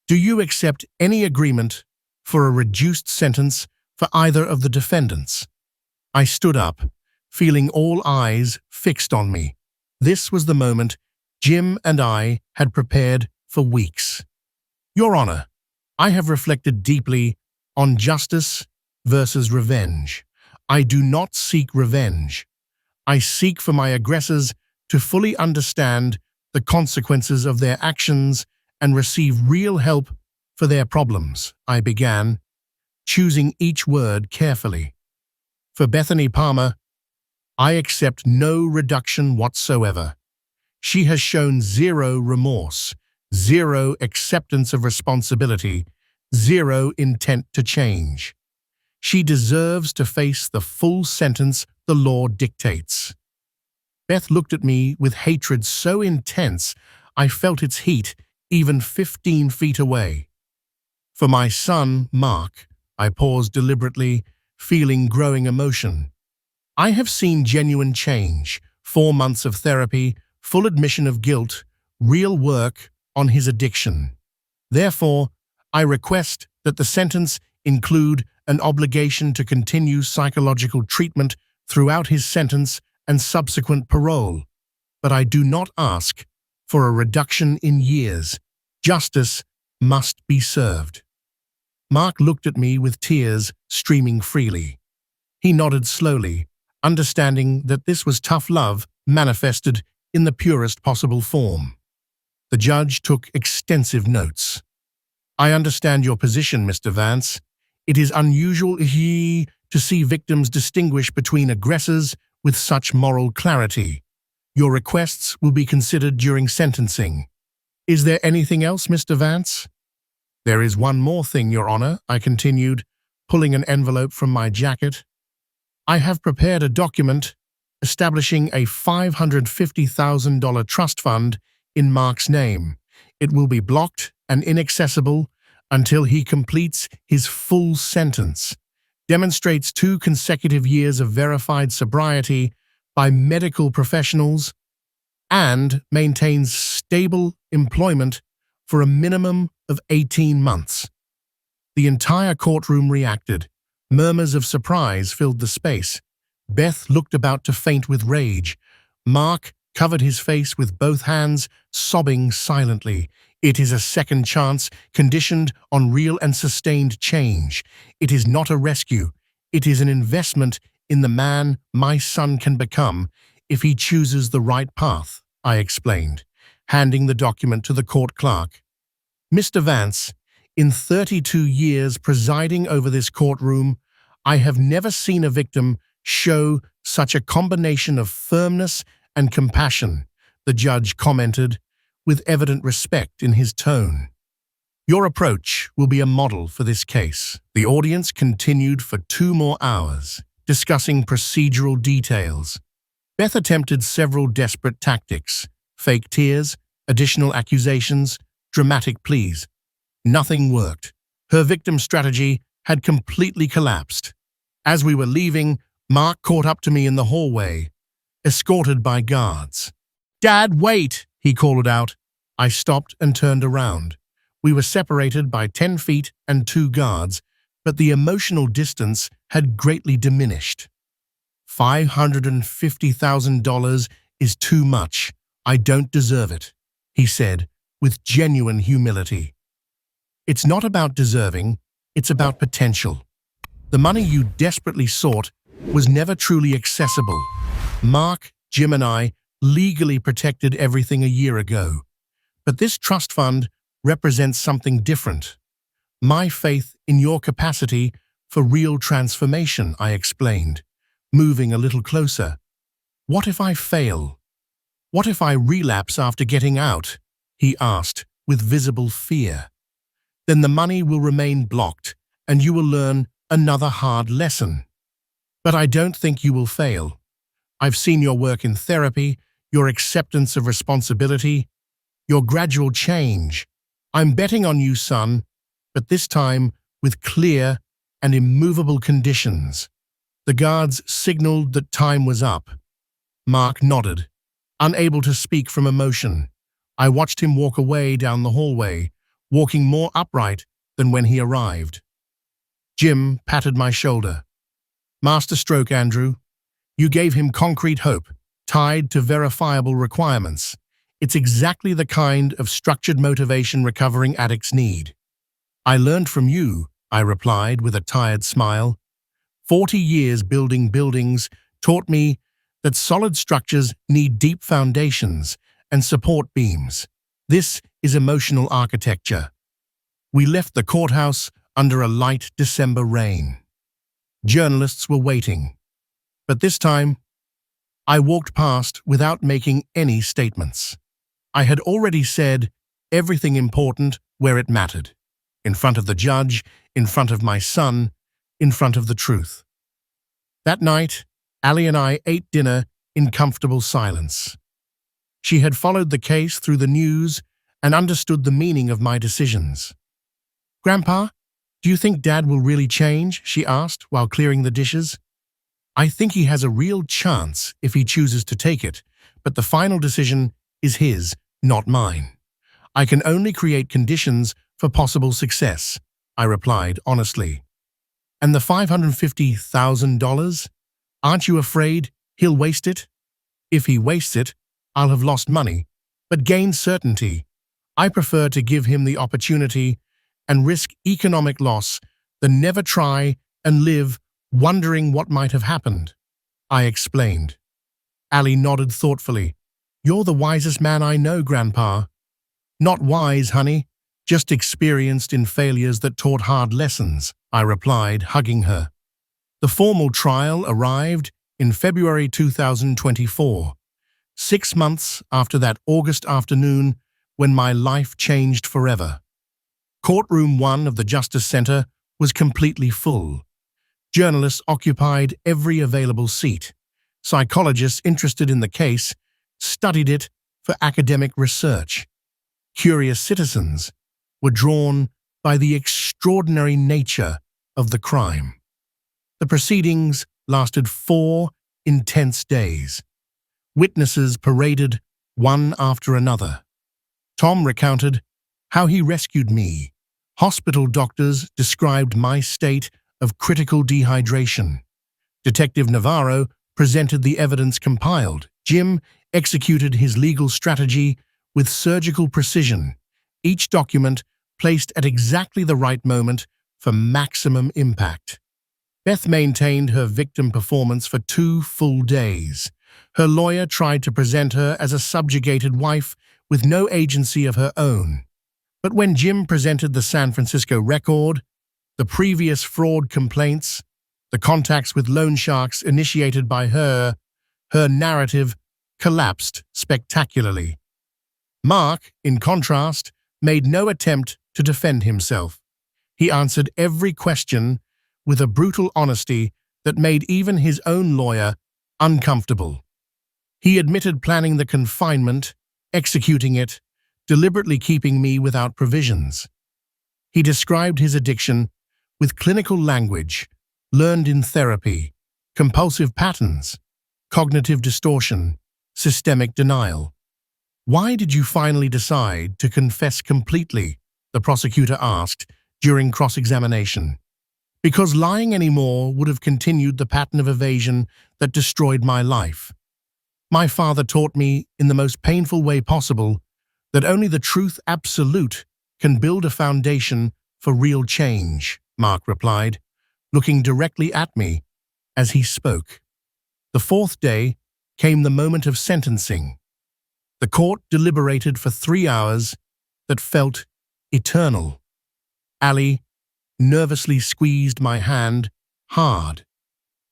do you accept any agreement for a reduced sentence for either of the defendants? I stood up, feeling all eyes fixed on me. This was the moment Jim and I had prepared for weeks. Your Honor, I have reflected deeply on justice versus revenge. I do not seek revenge. I seek for my aggressors to fully understand the consequences of their actions and receive real help for their problems, I began, choosing each word carefully. For Bethany Palmer, I accept no reduction whatsoever. She has shown zero remorse, zero acceptance of responsibility, zero intent to change. She deserves to face the full sentence the law dictates. Beth looked at me with hatred so intense I felt its heat even 15 feet away. For my son, Mark, I paused deliberately, feeling growing emotion. I have seen genuine change, 4 months of therapy, full admission of guilt, real work on his addiction. Therefore, I request that the sentence include an obligation to continue psychological treatment throughout his sentence and subsequent parole, but I do not ask for a reduction in years. Justice must be served. Mark looked at me with tears streaming freely. He nodded slowly, understanding that this was tough love manifested in the purest possible form. The judge took extensive notes. I understand your position, Mr. Vance. It is unusual to see victims distinguish between aggressors with such moral clarity. Your requests will be considered during sentencing. Is there anything else, Mr. Vance? There is one more thing, Your Honor, I continued, pulling an envelope from my jacket. I have prepared a document establishing a $550,000 trust fund in Mark's name. It will be blocked and inaccessible until he completes his full sentence, demonstrates 2 consecutive years of verified sobriety by medical professionals, and maintains stable employment for a minimum of 18 months. The entire courtroom reacted. Murmurs of surprise filled the space. Beth looked about to faint with rage. Mark covered his face with both hands, sobbing silently. It is a second chance conditioned on real and sustained change. It is not a rescue. It is an investment in the man my son can become if he chooses the right path, I explained, handing the document to the court clerk. Mr. Vance, in 32 years presiding over this courtroom, I have never seen a victim show such a combination of firmness and compassion, the judge commented, with evident respect in his tone. Your approach will be a model for this case. The audience continued for 2 more hours, discussing procedural details. Beth attempted several desperate tactics: fake tears, additional accusations, dramatic pleas. Nothing worked. Her victim strategy had completely collapsed. As we were leaving, Mark caught up to me in the hallway, escorted by guards. "Dad, wait!" he called out. I stopped and turned around. We were separated by 10 feet and 2 guards, but the emotional distance had greatly diminished. $550,000 is too much. I don't deserve it, he said, with genuine humility. It's not about deserving, it's about potential. The money you desperately sought was never truly accessible. Mark, Jim, and I legally protected everything a year ago. But this trust fund represents something different. My faith in your capacity for real transformation, I explained, moving a little closer. What if I fail? What if I relapse after getting out? He asked, with visible fear. Then the money will remain blocked, and you will learn another hard lesson. But I don't think you will fail. I've seen your work in therapy, your acceptance of responsibility, your gradual change. I'm betting on you, son, but this time with clear and immovable conditions. The guards signaled that time was up. Mark nodded, unable to speak from emotion. I watched him walk away down the hallway, walking more upright than when he arrived. Jim patted my shoulder. Master stroke, Andrew. You gave him concrete hope, tied to verifiable requirements. It's exactly the kind of structured motivation recovering addicts need. I learned from you, I replied with a tired smile. 40 years building buildings taught me that solid structures need deep foundations and support beams. This is emotional architecture. We left the courthouse under a light December rain. Journalists were waiting. But this time, I walked past without making any statements. I had already said everything important where it mattered. In front of the judge, in front of my son, in front of the truth. That night, Ali and I ate dinner in comfortable silence. She had followed the case through the news and understood the meaning of my decisions. "Grandpa, do you think Dad will really change?" she asked while clearing the dishes. "I think he has a real chance if he chooses to take it, but the final decision is his, not mine. I can only create conditions for possible success," I replied honestly. "And the $550,000? Aren't you afraid he'll waste it?" "If he wastes it, I'll have lost money, but gained certainty. I prefer to give him the opportunity and risk economic loss than never try and live wondering what might have happened," I explained. Ali nodded thoughtfully. "You're the wisest man I know, Grandpa." "Not wise, honey, just experienced in failures that taught hard lessons," I replied, hugging her. The formal trial arrived in February 2024, 6 months after that August afternoon when my life changed forever. Courtroom 1 of the Justice Center was completely full. Journalists occupied every available seat. Psychologists interested in the case studied it for academic research. Curious citizens were drawn by the extraordinary nature of the crime. The proceedings lasted 4 intense days. Witnesses paraded one after another. Tom recounted how he rescued me. Hospital doctors described my state of critical dehydration. Detective Navarro presented the evidence compiled. Jim executed his legal strategy with surgical precision, each document placed at exactly the right moment for maximum impact. Beth maintained her victim performance for 2 full days. Her lawyer tried to present her as a subjugated wife with no agency of her own. But when Jim presented the San Francisco record, the previous fraud complaints, the contacts with loan sharks initiated by her narrative collapsed spectacularly. Mark, in contrast, made no attempt to defend himself. He answered every question with a brutal honesty that made even his own lawyer uncomfortable. He admitted planning the confinement, executing it, deliberately keeping me without provisions. He described his addiction with clinical language, learned in therapy, compulsive patterns, cognitive distortion, systemic denial. "Why did you finally decide to confess completely?" the prosecutor asked during cross-examination. "Because lying anymore would have continued the pattern of evasion that destroyed my life. My father taught me in the most painful way possible that only the truth absolute can build a foundation for real change," Mark replied, looking directly at me as he spoke. The 4th day came the moment of sentencing. The court deliberated for 3 hours that felt eternal. Ali nervously squeezed my hand hard.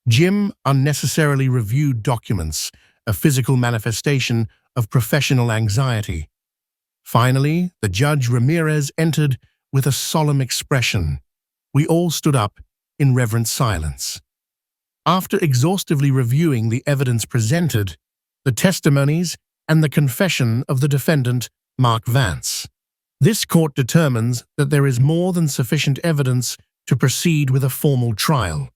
Jim unnecessarily reviewed documents, a physical manifestation of professional anxiety. Finally, the Judge Ramirez entered with a solemn expression. We all stood up in reverent silence. After exhaustively reviewing the evidence presented, the testimonies and the confession of the defendant, Mark Vance, this court determines that there is more than sufficient evidence to proceed with a formal trial.